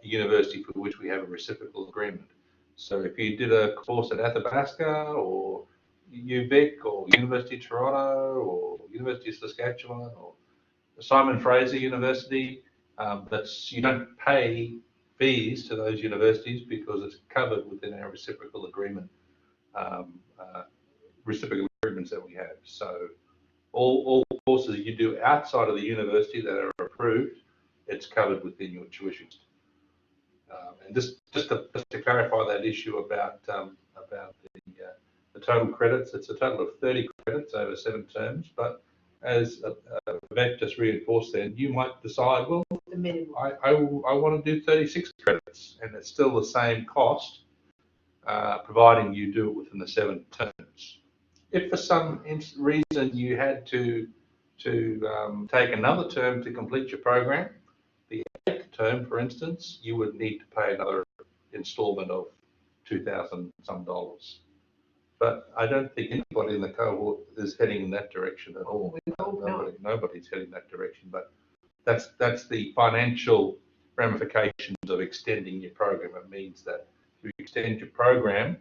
university for which we have a reciprocal agreement. So if you did a course at Athabasca or UBC or University of Toronto or University of Saskatchewan or Simon Fraser University, you don't pay fees to those universities because it's covered within our reciprocal agreement, reciprocal agreements that we have. So all courses you do outside of the university that are approved, it's covered within your tuition. And just to clarify that issue about the total credits, it's a total of 30 credits over 7 terms, but as Vivek just reinforced then, you might decide, well, The minimum. I want to do 36 credits, and it's still the same cost, providing you do it within the 7 terms. If for some reason you had to take another term to complete your program, the 8th term, for instance, you would need to pay another installment of $2,000 some. But I don't think anybody in the cohort is heading in that direction at all. Nobody's heading that direction. But that's the financial ramifications of extending your program. It means that if you extend your program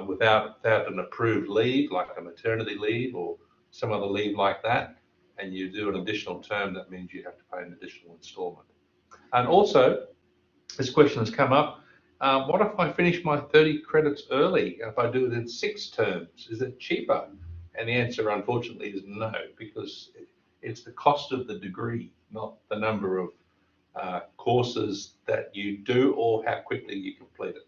without an approved leave, like a maternity leave or some other leave like that, and you do an additional term, that means you have to pay an additional installment. And also, this question has come up. What if I finish my 30 credits early? If I do it in 6 terms, is it cheaper? And the answer, unfortunately, is no, because it's the cost of the degree, not the number of courses that you do or how quickly you complete it.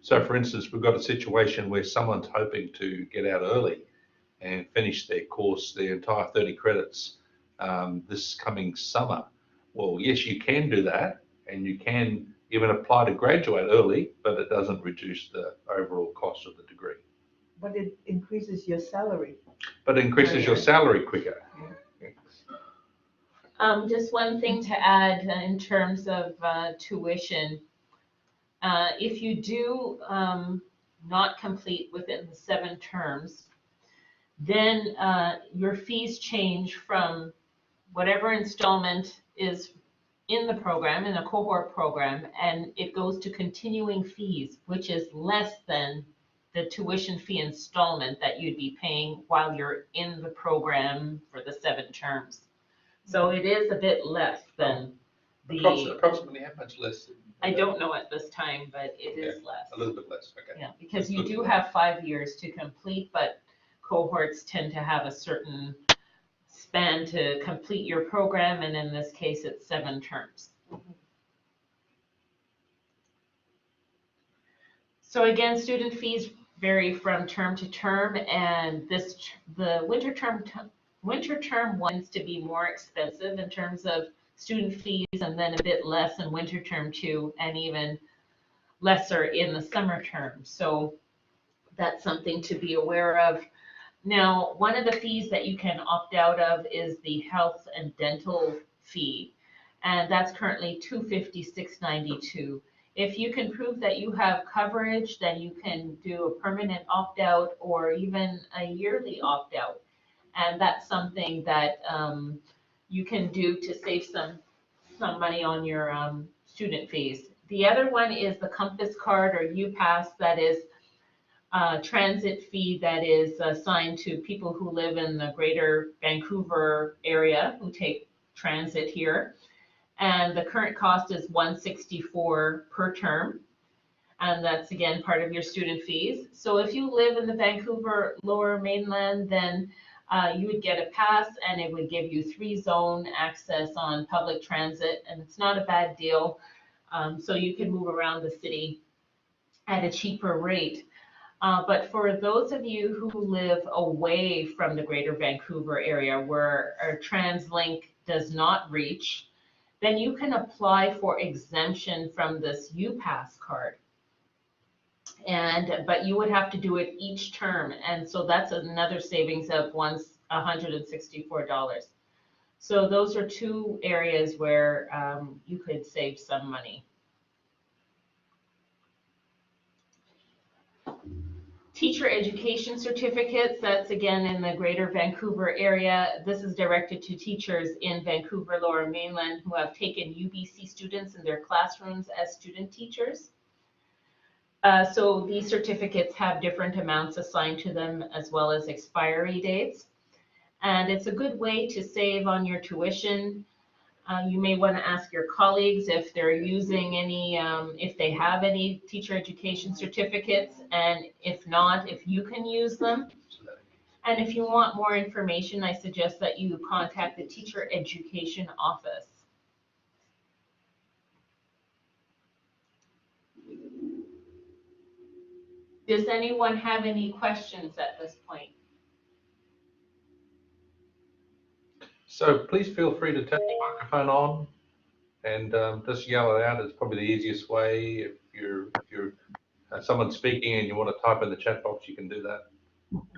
So, for instance, we've got a situation where someone's hoping to get out early and finish their course, their entire 30 credits this coming summer. Well, yes, you can do that, and you can even apply to graduate early, but it doesn't reduce the overall cost of the degree. But it increases your salary. But it increases your salary quicker. Just one thing to add in terms of tuition. If you do not complete within the 7 terms, then your fees change from whatever installment is in the program, in a cohort program, and it goes to continuing fees, which is less than the tuition fee installment that you'd be paying while you're in the program for the 7 terms. So it is a bit less than Approximately how much less? I don't know at this time, but it is less. A little bit less, okay. Yeah, because That's you good. do have 5 years to complete, but cohorts tend to have a certain span to complete your program, and in this case, it's 7 terms. So again, student fees vary from term to term, and the winter term ones to be more expensive in terms of student fees, and then a bit less in winter term 2, and even lesser in the summer term. So that's something to be aware of. Now, one of the fees that you can opt out of is the health and dental fee, and that's currently $256.92. If you can prove that you have coverage, then you can do a permanent opt-out or even a yearly opt-out. And that's something that you can do to save some money on your student fees. The other one is the Compass card or UPass, that is transit fee that is assigned to people who live in the greater Vancouver area who take transit here. And the current cost is $164 per term. And that's again part of your student fees. So if you live in the Vancouver Lower Mainland, then you would get a pass and it would give you 3-zone access on public transit, and it's not a bad deal. So you can move around the city at a cheaper rate. But for those of you who live away from the greater Vancouver area where our TransLink does not reach, then you can apply for exemption from this UPass card. But you would have to do it each term, and so that's another savings of $164. So those are 2 areas where you could save some money. Teacher education certificates, that's again in the greater Vancouver area. This is directed to teachers in Vancouver Lower Mainland who have taken UBC students in their classrooms as student teachers. So these certificates have different amounts assigned to them as well as expiry dates. And it's a good way to save on your tuition. You may want to ask your colleagues if they're using any, if they have any teacher education certificates, and if not, if you can use them. And if you want more information, I suggest that you contact the teacher education office. Does anyone have any questions at this point? So please feel free to turn your microphone on and just yell it out. It's probably the easiest way. If you're someone speaking and you want to type in the chat box, you can do that.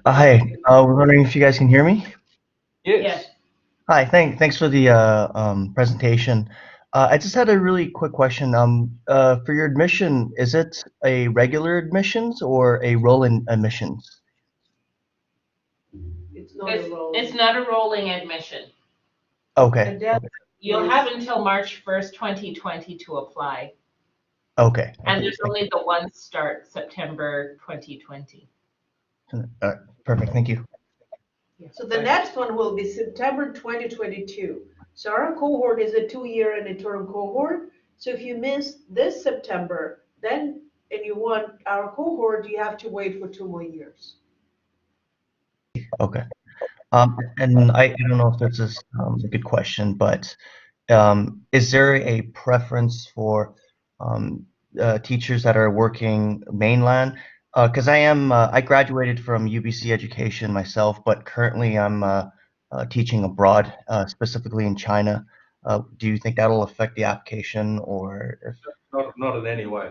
Hi, we're wondering if you guys can hear me. Yes. Hi, thanks for the presentation. I just had a really quick question. For your admission, is it a regular admissions or a roll-in admissions? It's not a role. It's not a rolling admission. Okay. And that You'll have until March 1st, 2020 to apply. Okay. And there's only the one start, September 2020. All right, perfect. Thank you. So the next one will be September 2022. So our cohort is a 2-year and a term cohort. So if you miss this September, then, and you want our cohort, you have to wait for 2 more years. Okay. And I don't know if this is a good question, but is there a preference for teachers that are working mainland? Because I graduated from UBC education myself, but currently I'm teaching abroad, specifically in China. Do you think that'll affect the application, or if? Not in any way.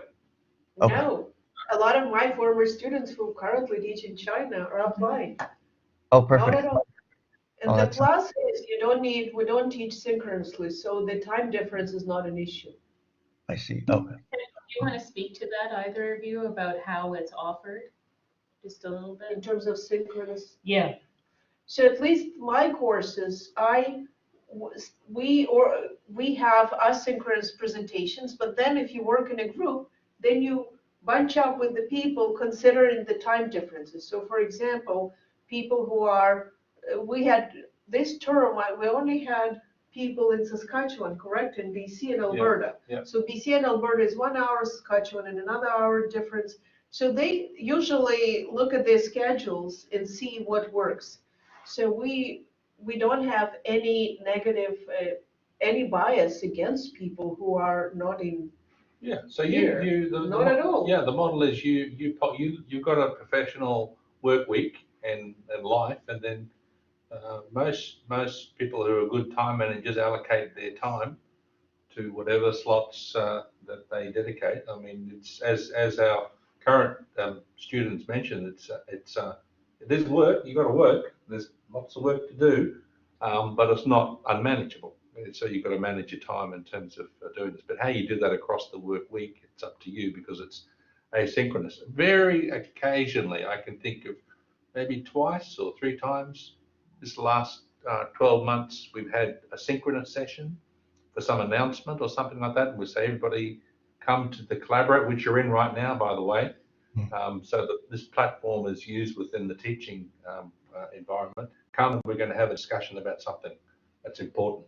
Okay. No, a lot of my former students who currently teach in China are applying. Oh, Not perfect. at all. And Oh, the that's- plus is we don't teach synchronously, so the time difference is not an issue. I see. Okay. Do you want to speak to that, either of you, about how it's offered? Just a little In bit? terms of synchronous, Yeah. So at least my courses, we have asynchronous presentations, but then if you work in a group, then you bunch up with the people considering the time differences. So for example, people who are, we had this term, we only had people in Saskatchewan, correct, in BC and Alberta. yeah. So BC and Alberta is 1 hour, Saskatchewan and another hour difference. So they usually look at their schedules and see what works. So we don't have any negative, any bias against people who are not in. Yeah, so Here, not at all. Yeah, the model is you've got a professional work week and life, and then most people who are good time managers allocate their time to whatever slots that they dedicate. I mean, it's as our current students mentioned, there's work. You got to work. There's lots of work to do, but it's not unmanageable. So you've got to manage your time in terms of doing this. But how you do that across the work week, it's up to you because it's asynchronous. Very occasionally, I can think of maybe twice or three times this last 12 months, we've had a synchronous session for some announcement or something like that. And we say, everybody come to the Collaborate, which you're in right now, by the way. So that this platform is used within the teaching environment. Come and we're going to have a discussion about something that's important.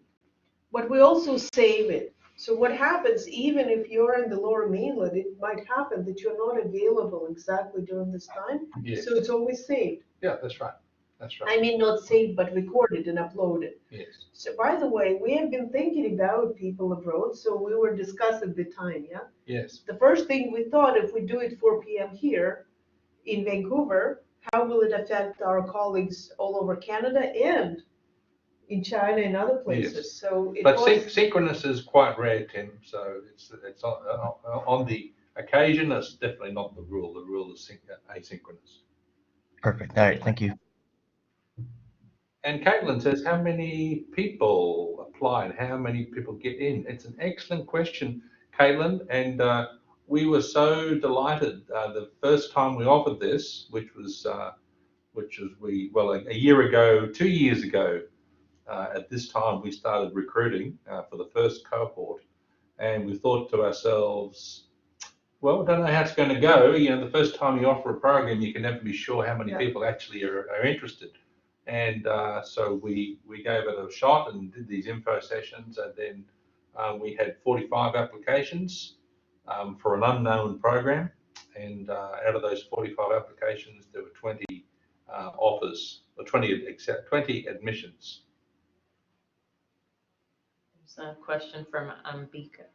But we also save it. So what happens, even if you're in the Lower Mainland, it might happen that you're not available exactly during this time. Yes. So it's always saved. Yeah, that's right. That's right. I mean, not saved, but recorded and uploaded. Yes. So by the way, we have been thinking about people abroad, so we were discussing the time, yeah? Yes. The first thing we thought, if we do it 4 p.m. here in Vancouver, how will it affect our colleagues all over Canada and in China and other places? Yes. So it But was, synchronous is quite rare, Tim. So it's on the occasion. It's definitely not the rule. The rule is asynchronous. Perfect. All right. Thank you. And Caitlin says, how many people apply and how many people get in? It's an excellent question, Caitlin. And we were so delighted the first time we offered this, which was a year ago, 2 years ago. At this time, we started recruiting for the first cohort, and we thought to ourselves, well, don't know how it's going to go. You know, the first time you offer a program, you can never be sure how many people actually are interested. And so we gave it a shot and did these info sessions, and then we had 45 applications for an unknown program. And out of those 45 applications, there were 20 offers, or 20 admissions. There's a question from Ambika.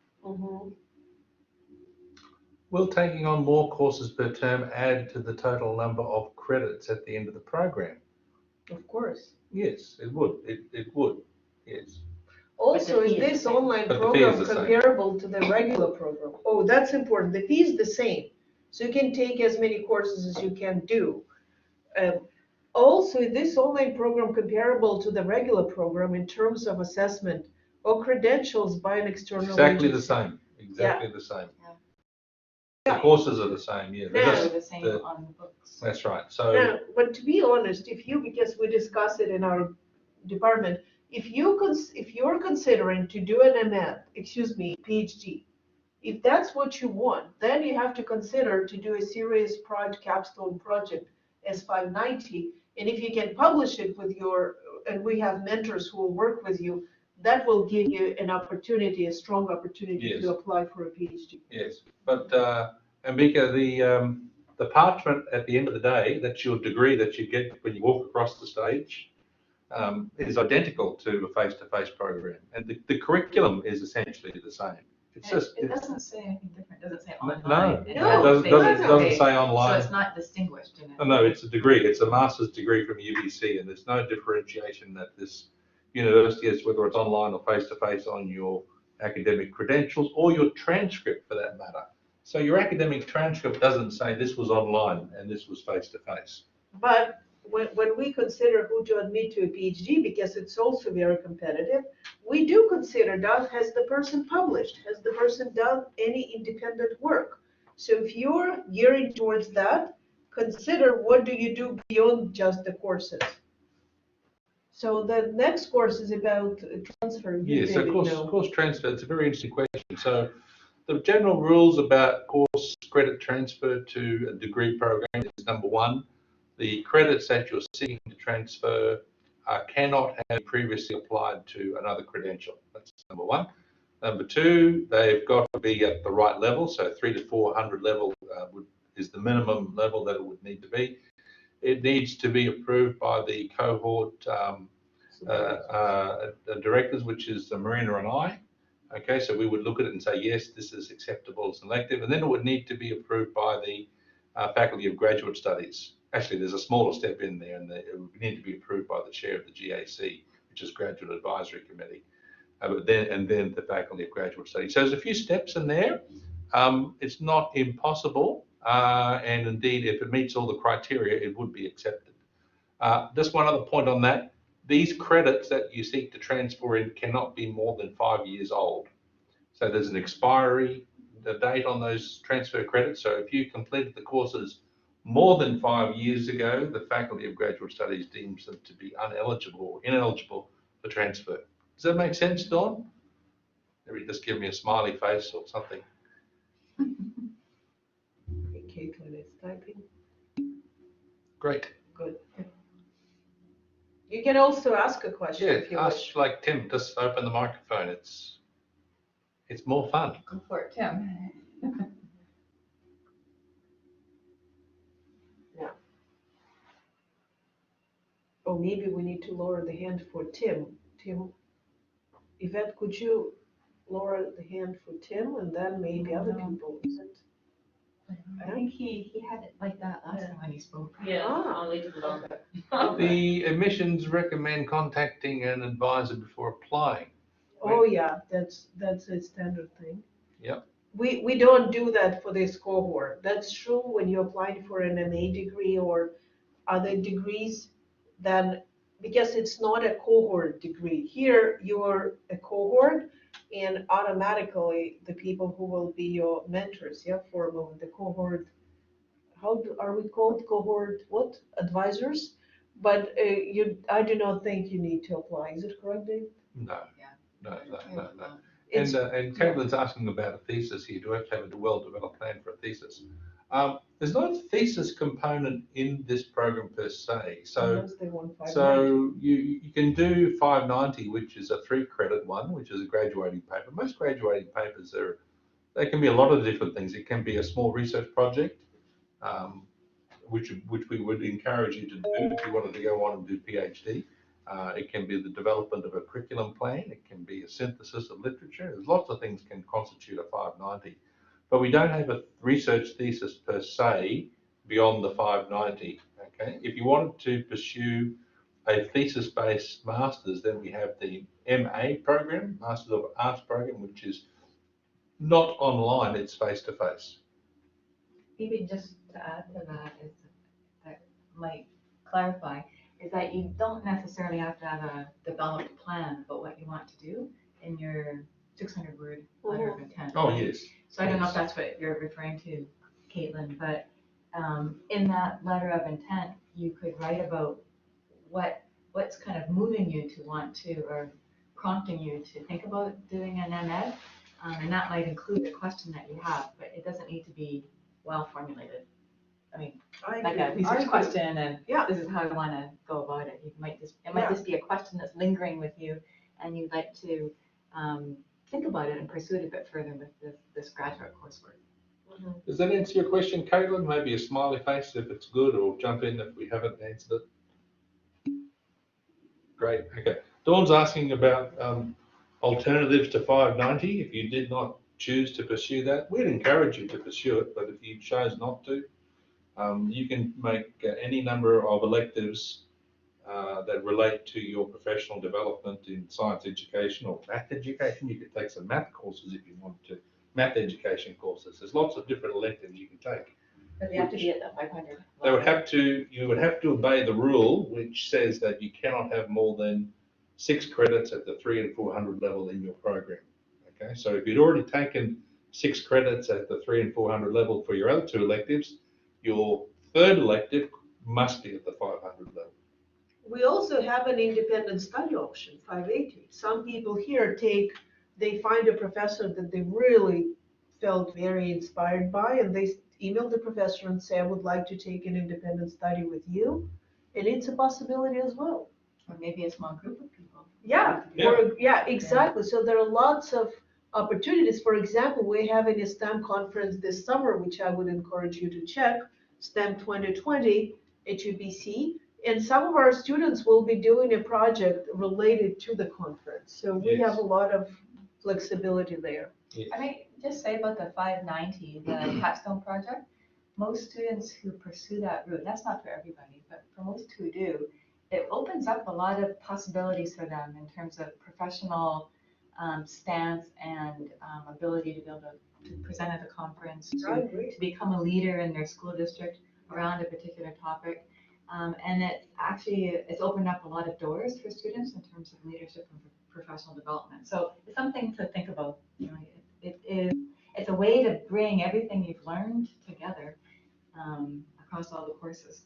Will taking on more courses per term add to the total number of credits at the end of the program? of course. Yes, it would. It would. Yes. Also, But the is fee is this the same. online But the fee is program the same. comparable to the regular program? Oh, that's important. The fee is the same. So you can take as many courses as you can do. Also, is this online program comparable to the regular program in terms of assessment or credentials by an external Exactly the agency? same. Exactly the same. Yeah. The courses are the same. Yeah. They're Yeah. They're just- the same the- on the books. That's right. So Now, but to be honest, because we discuss it in our department, if you're considering to do an PhD, if that's what you want, then you have to consider to do a serious capstone project, S590. And if you can publish it and we have mentors who will work with you, that will give you an opportunity, a strong opportunity Yes. to apply for a PhD. yes, but Ambika, the parchment at the end of the day, that's your degree that you get when you walk across the stage, is identical to a face-to-face program, and the curriculum is essentially the same. It's just It doesn't say anything different. It doesn't say no, online. it No, doesn't say So online. it's not distinguished in it. No, it's a degree. It's a master's degree from UBC, and there's no differentiation that this university is, whether it's online or face-to-face, on your academic credentials or your transcript for that matter. So your academic transcript doesn't say this was online and this was face-to-face. But when we consider who to admit to a PhD, because it's also very competitive, we do consider, has the person published? Has the person done any independent work? So if you're gearing towards that, consider what do you do beyond just the courses. So the next course is about transfer. You Yes, of David, course, know. course transfer, it's a very interesting question. So the general rules about course credit transfer to a degree program is number one, the credits that you're seeking to transfer cannot have previously applied to another credential. That's number one. Number two, they've got to be at the right level. So 300 to 400 level is the minimum level that it would need to be. It needs to be approved by the cohort directors, which is Marina and I. Okay, so we would look at it and say, yes, this is acceptable as an elective, and then it would need to be approved by the Faculty of Graduate Studies. Actually, there's a smaller step in there, and it would need to be approved by the chair of the GAC, which is Graduate Advisory Committee, but then the Faculty of Graduate Studies. So there's a few steps in there. It's not impossible, and indeed, if it meets all the criteria, it would be accepted. Just one other point on that. These credits that you seek to transfer in cannot be more than 5 years old. So there's an expiry date on those transfer credits. So if you completed the courses more than 5 years ago, the Faculty of Graduate Studies deems them to be ineligible for transfer. Does that make sense, Dawn? Maybe just give me a smiley face or something. Caitlin is typing. Great. Good. You can also ask a question if you Yeah, wish. ask like Tim, just open the microphone. It's more fun. Go for it, Tim. Or maybe we need to lower the hand for Tim. Tim, Yvette, could you lower the hand for Tim, and then maybe other people? I think he had it like that last time when he spoke. Yeah, Ah. I'll leave it alone. The admissions recommend contacting an advisor before applying. Oh, yeah, that's a standard thing. Yep. We don't do that for this cohort. That's true when you're applying for an MA degree or other degrees, then because it's not a cohort degree. Here, you're a cohort, and automatically the people who will be your mentors, yeah, for the cohort, are we called cohort, what, advisors? But I do not think you need to apply. Is it correct, Dave? No. Yeah. No. It's, And Caitlin's asking about a thesis here. Do I have to have a well-developed plan for a thesis? There's not a thesis component in this program per se. So unless they want 500. So you can do 590, which is a 3-credit one, which is a graduating paper. Most graduating papers they can be a lot of different things. It can be a small research project, which we would encourage you to do if you wanted to go on and do PhD. It can be the development of a curriculum plan. It can be a synthesis of literature. There's lots of things can constitute a 590, but we don't have a research thesis per se beyond the 590. Okay, if you wanted to pursue a thesis-based master's, then we have the MA program, Masters of Arts program, which is not online, it's face-to-face. Maybe just to add to that is that might clarify is that you don't necessarily have to have a developed plan about what you want to do in your 600-word letter of intent. Oh, yes. So I don't know if that's what you're referring to, Caitlin, but in that letter of intent, you could write about what's kind of moving you to want to, or prompting you to think about doing an MEd, and that might include a question that you have, but it doesn't need to be well formulated. I mean, like a research question, and this is how I want to go about it. It might just be a question that's lingering with you, and you'd like to think about it and pursue it a bit further with this graduate coursework. Does that answer your question, Caitlin? Maybe a smiley face if it's good, or jump in if we haven't answered it. Great, okay. Dawn's asking about alternatives to 590. If you did not choose to pursue that, we'd encourage you to pursue it, but if you chose not to, you can make any number of electives that relate to your professional development in science education or math education. You could take some math courses if you wanted to, math education courses. There's lots of different electives you can take. But they have to be at the 500. You would have to obey the rule, which says that you cannot have more than 6 credits at the 300 and 400 level in your program. Okay, so if you'd already taken 6 credits at the 300 and 400 level for your other 2 electives, your 3rd elective must be at the 500 level. We also have an independent study option, 580. Some people here they find a professor that they really felt very inspired by, and they email the professor and say, I would like to take an independent study with you. And it's a possibility as well. Or maybe a small group of people. Yeah, yeah, exactly. So there are lots of opportunities. For example, we're having a STEM conference this summer, which I would encourage you to check, STEM 2020 at UBC. And some of our students will be doing a project related to the conference. So we have a lot of flexibility there. I might just say about the 590, the capstone project, most students who pursue that route, that's not for everybody, but for most who do, it opens up a lot of possibilities for them in terms of professional stance and ability to be able to present at a conference, to become a leader in their school district around a particular topic. And it's opened up a lot of doors for students in terms of leadership and professional development. So it's something to think about. You know, it's a way to bring everything you've learned together across all the courses.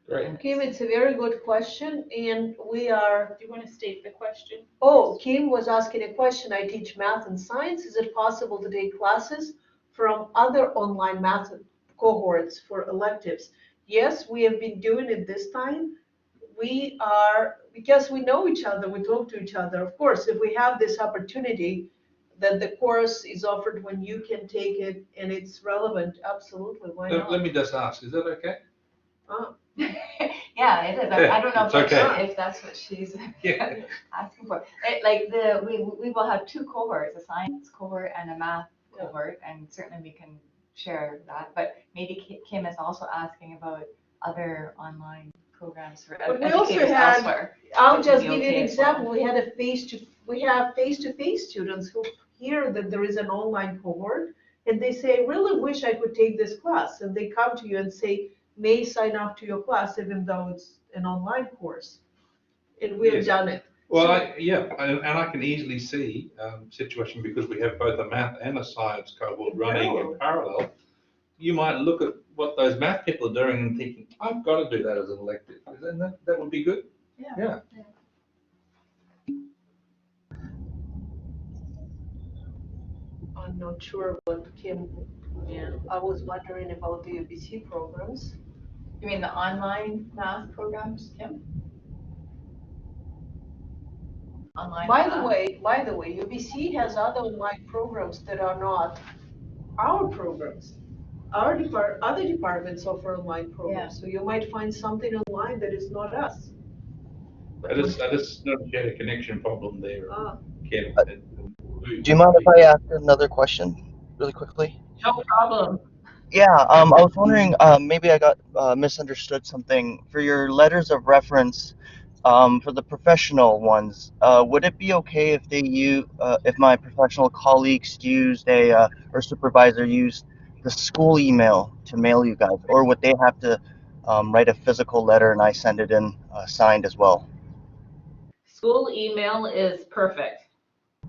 Great. Kim, it's a very good question, and we are. Do you want to state the question? Oh, Kim was asking a question. I teach math and science. Is it possible to take classes from other online math cohorts for electives? Yes, we have been doing it this time. We are, because we know each other, we talk to each other. Of course, if we have this opportunity that the course is offered when you can take it and it's relevant, absolutely, why not? Let me just ask, is that okay? Yeah, it is. I don't know It's okay. if that's what she's Yeah. asking for. We will have two cohorts, a science cohort and a math cohort, and certainly we can share that. But maybe Kim is also asking about other online programs for But we also educators had, elsewhere. I'll which would just be give you okay an as well. example. We have face-to-face students who hear that there is an online cohort and they say, I really wish I could take this class. And they come to you and say, may sign up to your class even though it's an online course. And we have Yes. done it. Well, So- and I can easily see situation because we have both a math and a science cohort running in parallel. You might look at what those math people are doing and thinking, I've got to do that as an elective. Isn't that would be good? Yeah. I'm not sure what Kim, I was wondering about the UBC programs. You mean the online math programs, Kim? Online By math? the way, UBC has other online programs that are not our programs. Other departments offer online programs, so you might find something online that is not us. I just noticed you had a connection problem there, Kim. Do you mind if I ask another question really quickly? No problem. Yeah, I was wondering, maybe I got misunderstood something. For your letters of reference, for the professional ones, would it be okay if if my professional colleagues used or supervisor used the school email to mail you guys, or would they have to write a physical letter and I send it in signed as well? School email is perfect.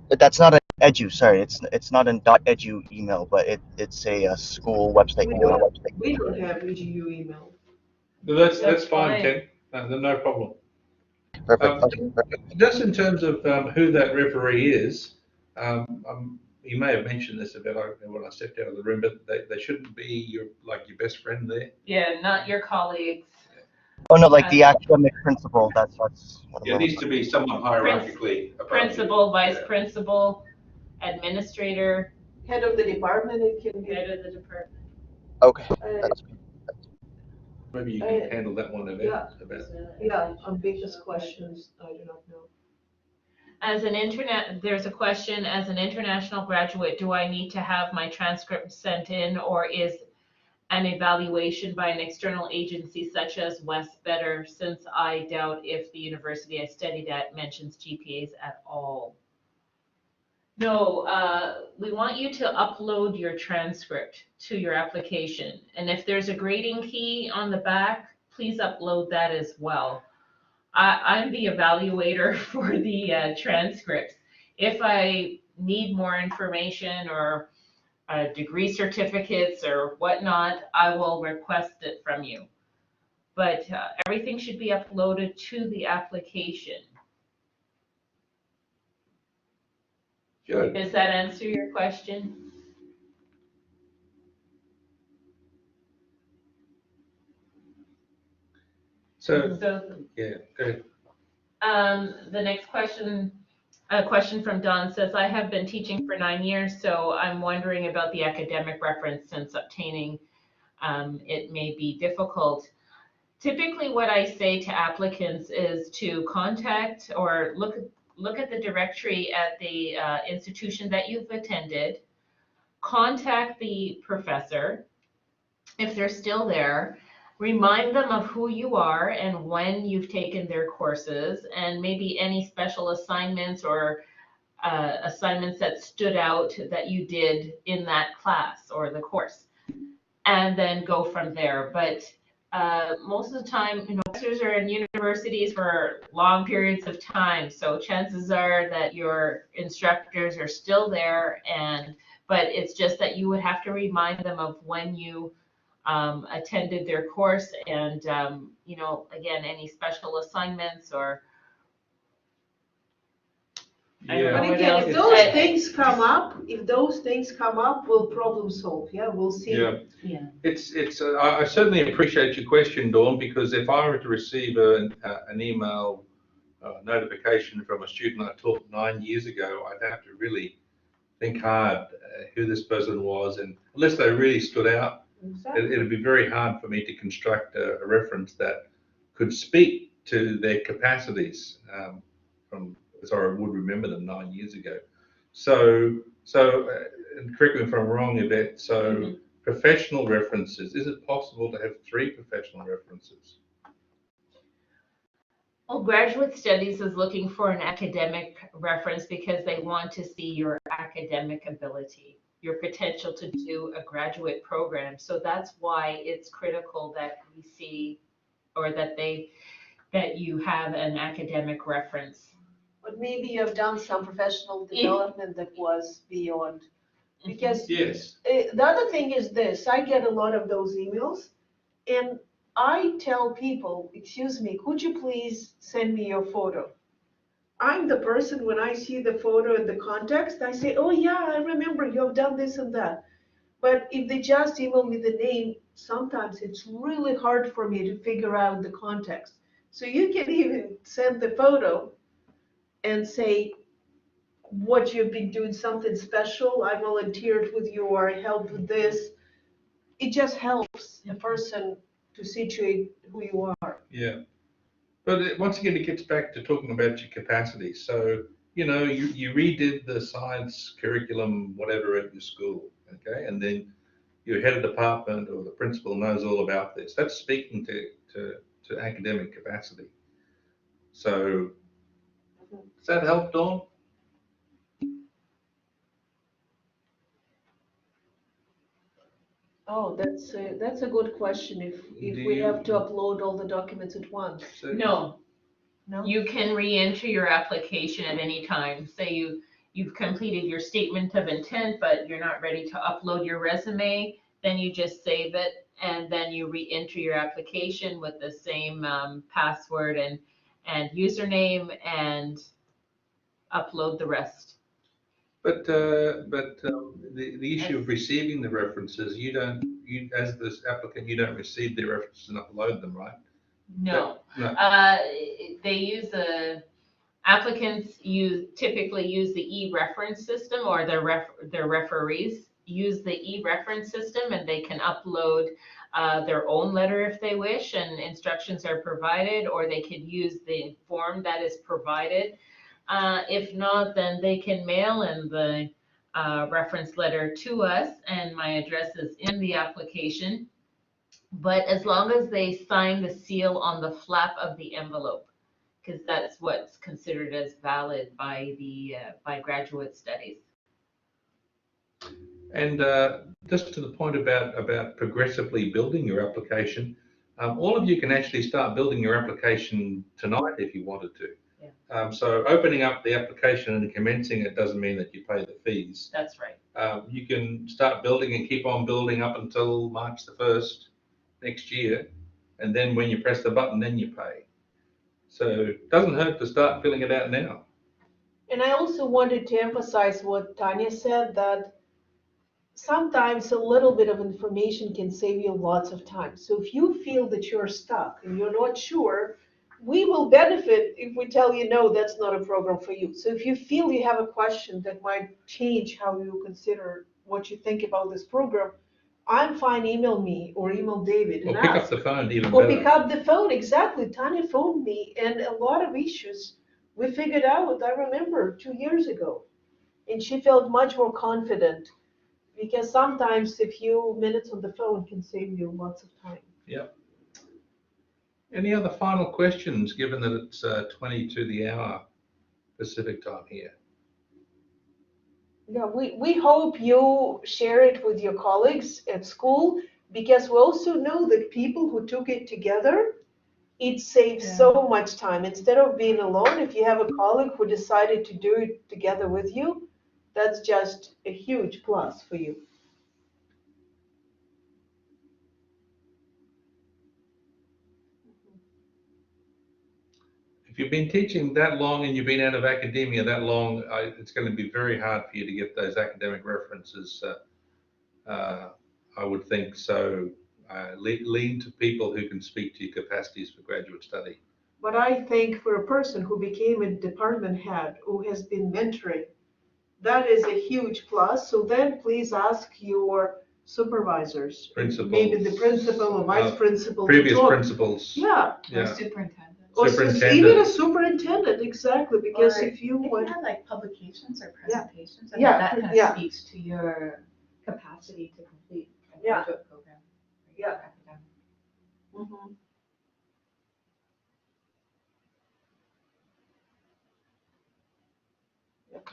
That's not an sorry, it's not an .edu email, but it's a school website. We don't have EGU email. No, that's fine, fine. Ken. No problem. Perfect. Okay, perfect. Just in terms of who that referee is, you may have mentioned this about when I stepped out of the room, but they shouldn't be your best friend there. Yeah, not your colleagues. Oh no, like the academic principal. That's what I'm It needs to be someone hierarchically above you. Principal, vice principal, administrator, Head of the department, it can be. head of the department. Okay. Uh, Maybe you can handle that one about. Yeah, on biggest questions, I do not know. There's a question, as an international graduate, do I need to have my transcript sent in, or is an evaluation by an external agency such as West better, since I doubt if the university I studied at mentions GPAs at all? No, we want you to upload your transcript to your application. And if there's a grading key on the back, please upload that as well. I'm the evaluator for the transcripts. If I need more information or degree certificates or whatnot, I will request it from you. but everything should be uploaded to the application. Good. Does that answer your question? So, So yeah, good. the next question, a question from Don says, I have been teaching for 9 years, so I'm wondering about the academic reference since obtaining it may be difficult. Typically, what I say to applicants is to contact or look at the directory at the institution that you've attended, contact the professor if they're still there, remind them of who you are and when you've taken their courses, and maybe any special assignments or assignments that stood out that you did in that class or the course, and then go from there. But most of the time, professors are in universities for long periods of time, so chances are that your instructors are still there, but it's just that you would have to remind them of when you attended their course, and again, any special assignments or I don't know But what again, else. if those things come up, we'll problem solve, yeah, we'll see. Yeah. Yeah. I certainly appreciate your question, Dawn, because if I were to receive an email notification from a student I taught 9 years ago, I'd have to really think hard who this person was, and unless they really stood out, it'd be very hard for me to construct a reference that could speak to their capacities as I would remember them 9 years ago. So, and correct me if I'm wrong, Yvette, so professional references, is it possible to have 3 professional references? Well, graduate studies is looking for an academic reference because they want to see your academic ability, your potential to do a graduate program. So that's why it's critical that we see, or that you have an academic reference. But maybe you have done some professional development that was beyond, because Yes. the other thing is this, I get a lot of those emails, and I tell people, excuse me, could you please send me your photo? I'm the person, when I see the photo and the context, I say, oh yeah, I remember you have done this and that. But if they just email me the name, sometimes it's really hard for me to figure out the context. So you can even send the photo and say what you've been doing, something special, I volunteered with you, or I helped with this. It just helps a person to situate who you are. Yeah. But once again, it gets back to talking about your capacity. So, you redid the science curriculum, whatever, at your school, okay? And then your head of department or the principal knows all about this. That's speaking to academic capacity. So, does that help, Dawn? Oh, that's a good question, if we have to upload all the documents at once. No, No? you can re-enter your application at any time. Say you've completed your statement of intent, but you're not ready to upload your resume, then you just save it, and then you re-enter your application with the same password and username, and upload the rest. But the issue of receiving the references, you as this applicant, you don't receive the references and upload them, right? No. No. Applicants typically use the e-reference system, or their referees use the e-reference system, and they can upload their own letter if they wish, and instructions are provided, or they could use the form that is provided. If not, then they can mail in the reference letter to us, and my address is in the application. But as long as they sign the seal on the flap of the envelope, because that's what's considered as valid by graduate studies. And just to the point about progressively building your application, all of you can actually start building your application tonight if you wanted to. Yeah. So opening up the application and commencing it doesn't mean that you pay the fees. That's right. You can start building and keep on building up until March the 1st next year, and then when you press the button, then you pay. So it doesn't hurt to start filling it out now. And I also wanted to emphasize what Tanya said, that sometimes a little bit of information can save you lots of time. So if you feel that you're stuck and you're not sure, we will benefit if we tell you, no, that's not a program for you. So if you feel you have a question that might change how you consider what you think about this program, I'm fine, email me or email David Or and pick up ask. the phone, even Or better. pick up the phone, exactly. Tanya phoned me, and a lot of issues we figured out, I remember, 2 years ago. And she felt much more confident, because sometimes a few minutes on the phone can save you lots of time. Yep. Any other final questions, given that it's 20 to the hour Pacific time here? Yeah, we hope you share it with your colleagues at school, because we also know that people who took it together, it saves so much time. Instead of being alone, if you have a colleague who decided to do it together with you, that's just a huge plus for you. If you've been teaching that long and you've been out of academia that long, it's going to be very hard for you to get those academic references, I would think. So lean to people who can speak to your capacities for graduate study. But I think for a person who became a department head, who has been mentoring, that is a huge plus. So then please ask your supervisors, Principals, maybe the principal or vice principal. Previous principals. Yeah. Or Yeah. superintendent. Or Superintendent. even a superintendent, exactly, because Or if you If want. you had like publications or Yeah. presentations, I Yeah, think that kind of yeah. speaks to your capacity to complete a Yeah. graduate program. Yeah. Academic. Mhm.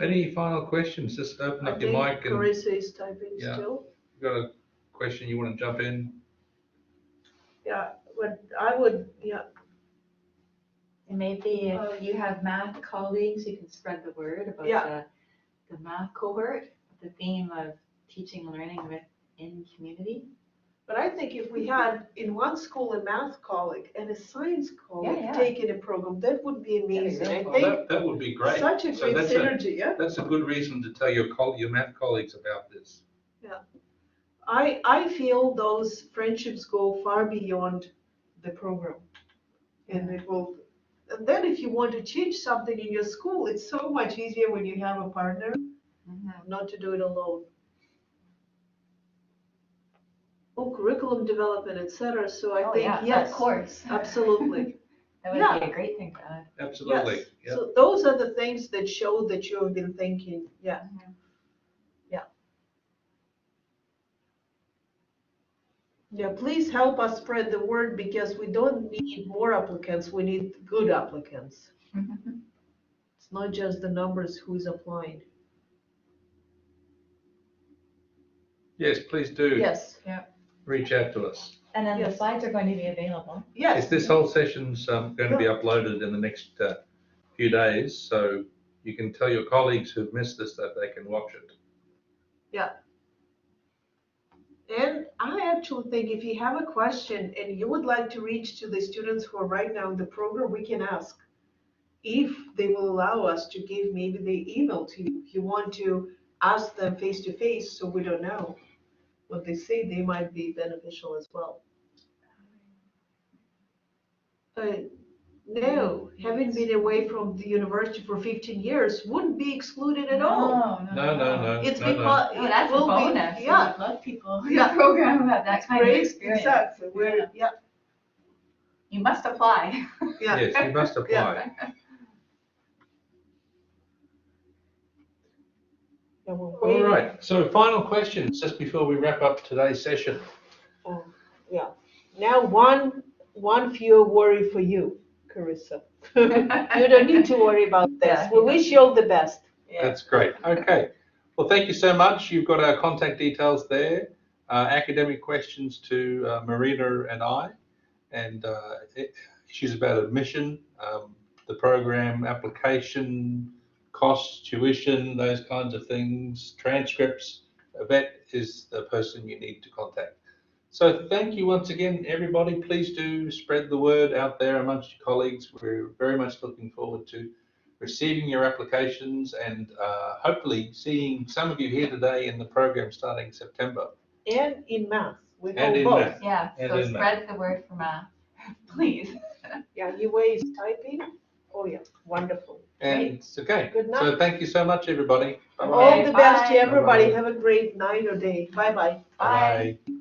Any final questions? Just open I up your think mic and Carissa is typing Yeah. still. you've got a question you want to jump in. Yeah, but I would, yeah. And maybe if you have math colleagues, you can spread the word about Yeah. the math cohort, the theme of teaching and learning within community. But I think if we had in one school a math colleague and a science colleague Yeah. taking a program, that would be amazing. really I cool. think That would be great. such a So great synergy, yeah. That's a good reason to tell your math colleagues about this. I feel those friendships go far beyond the program. And it will, and then if you want to change something in your school, it's so much easier when you have a partner, not to do it alone. Oh, curriculum development, etc. So I think, yes. Of course. Absolutely. That would Yeah. be a great thing to add. Absolutely. Yes. Yep. So those are the things that show that you have been thinking, yeah. Yeah, please help us spread the word, because we don't need more applicants, we need good applicants. It's not just the numbers who's applying. Yes, please do. Yes. Reach out to us. And then the Yes. slides are going to be available. Yes. This whole session's going to be uploaded in the next few days, so you can tell your colleagues who've missed this that they can watch it. And I actually think if you have a question and you would like to reach to the students who are right now in the program, we can ask if they will allow us to give maybe the email to you. If you want to ask them face to face, so we don't know what they say, they might be beneficial as well. No, having been away from the university for 15 years wouldn't be excluded at all. No. It's no, because Oh, that's a it will be, bonus. yeah. I'd love people in Yeah. the program who have that It's kind of great, experience. exactly. Yeah. You must apply. Yeah. Yes, you must apply. All right, so final questions just before we wrap up today's session. Now one fewer worry for you, Carissa. You don't need to worry about this. Yeah, We wish you all the best. That's great. Okay. Well, thank you so much. You've got our contact details there. Academic questions to Marina and I. And issues about admission, the program, application, costs, tuition, those kinds of things, transcripts. Yvette is the person you need to contact. So thank you once again, everybody. Please do spread the word out there amongst your colleagues. We're very much looking forward to receiving your applications and hopefully seeing some of you here today in the program starting September. And in math, we And go in both. math. Yeah, And so in spread the word for math, please. Yeah, UA is typing. Oh, yeah, wonderful. And Great. it's okay. Good night. So thank you so much, everybody. Bye-bye. All the best to Bye. everybody. Bye-bye. Have a great night or day. Bye-bye. Bye. Bye.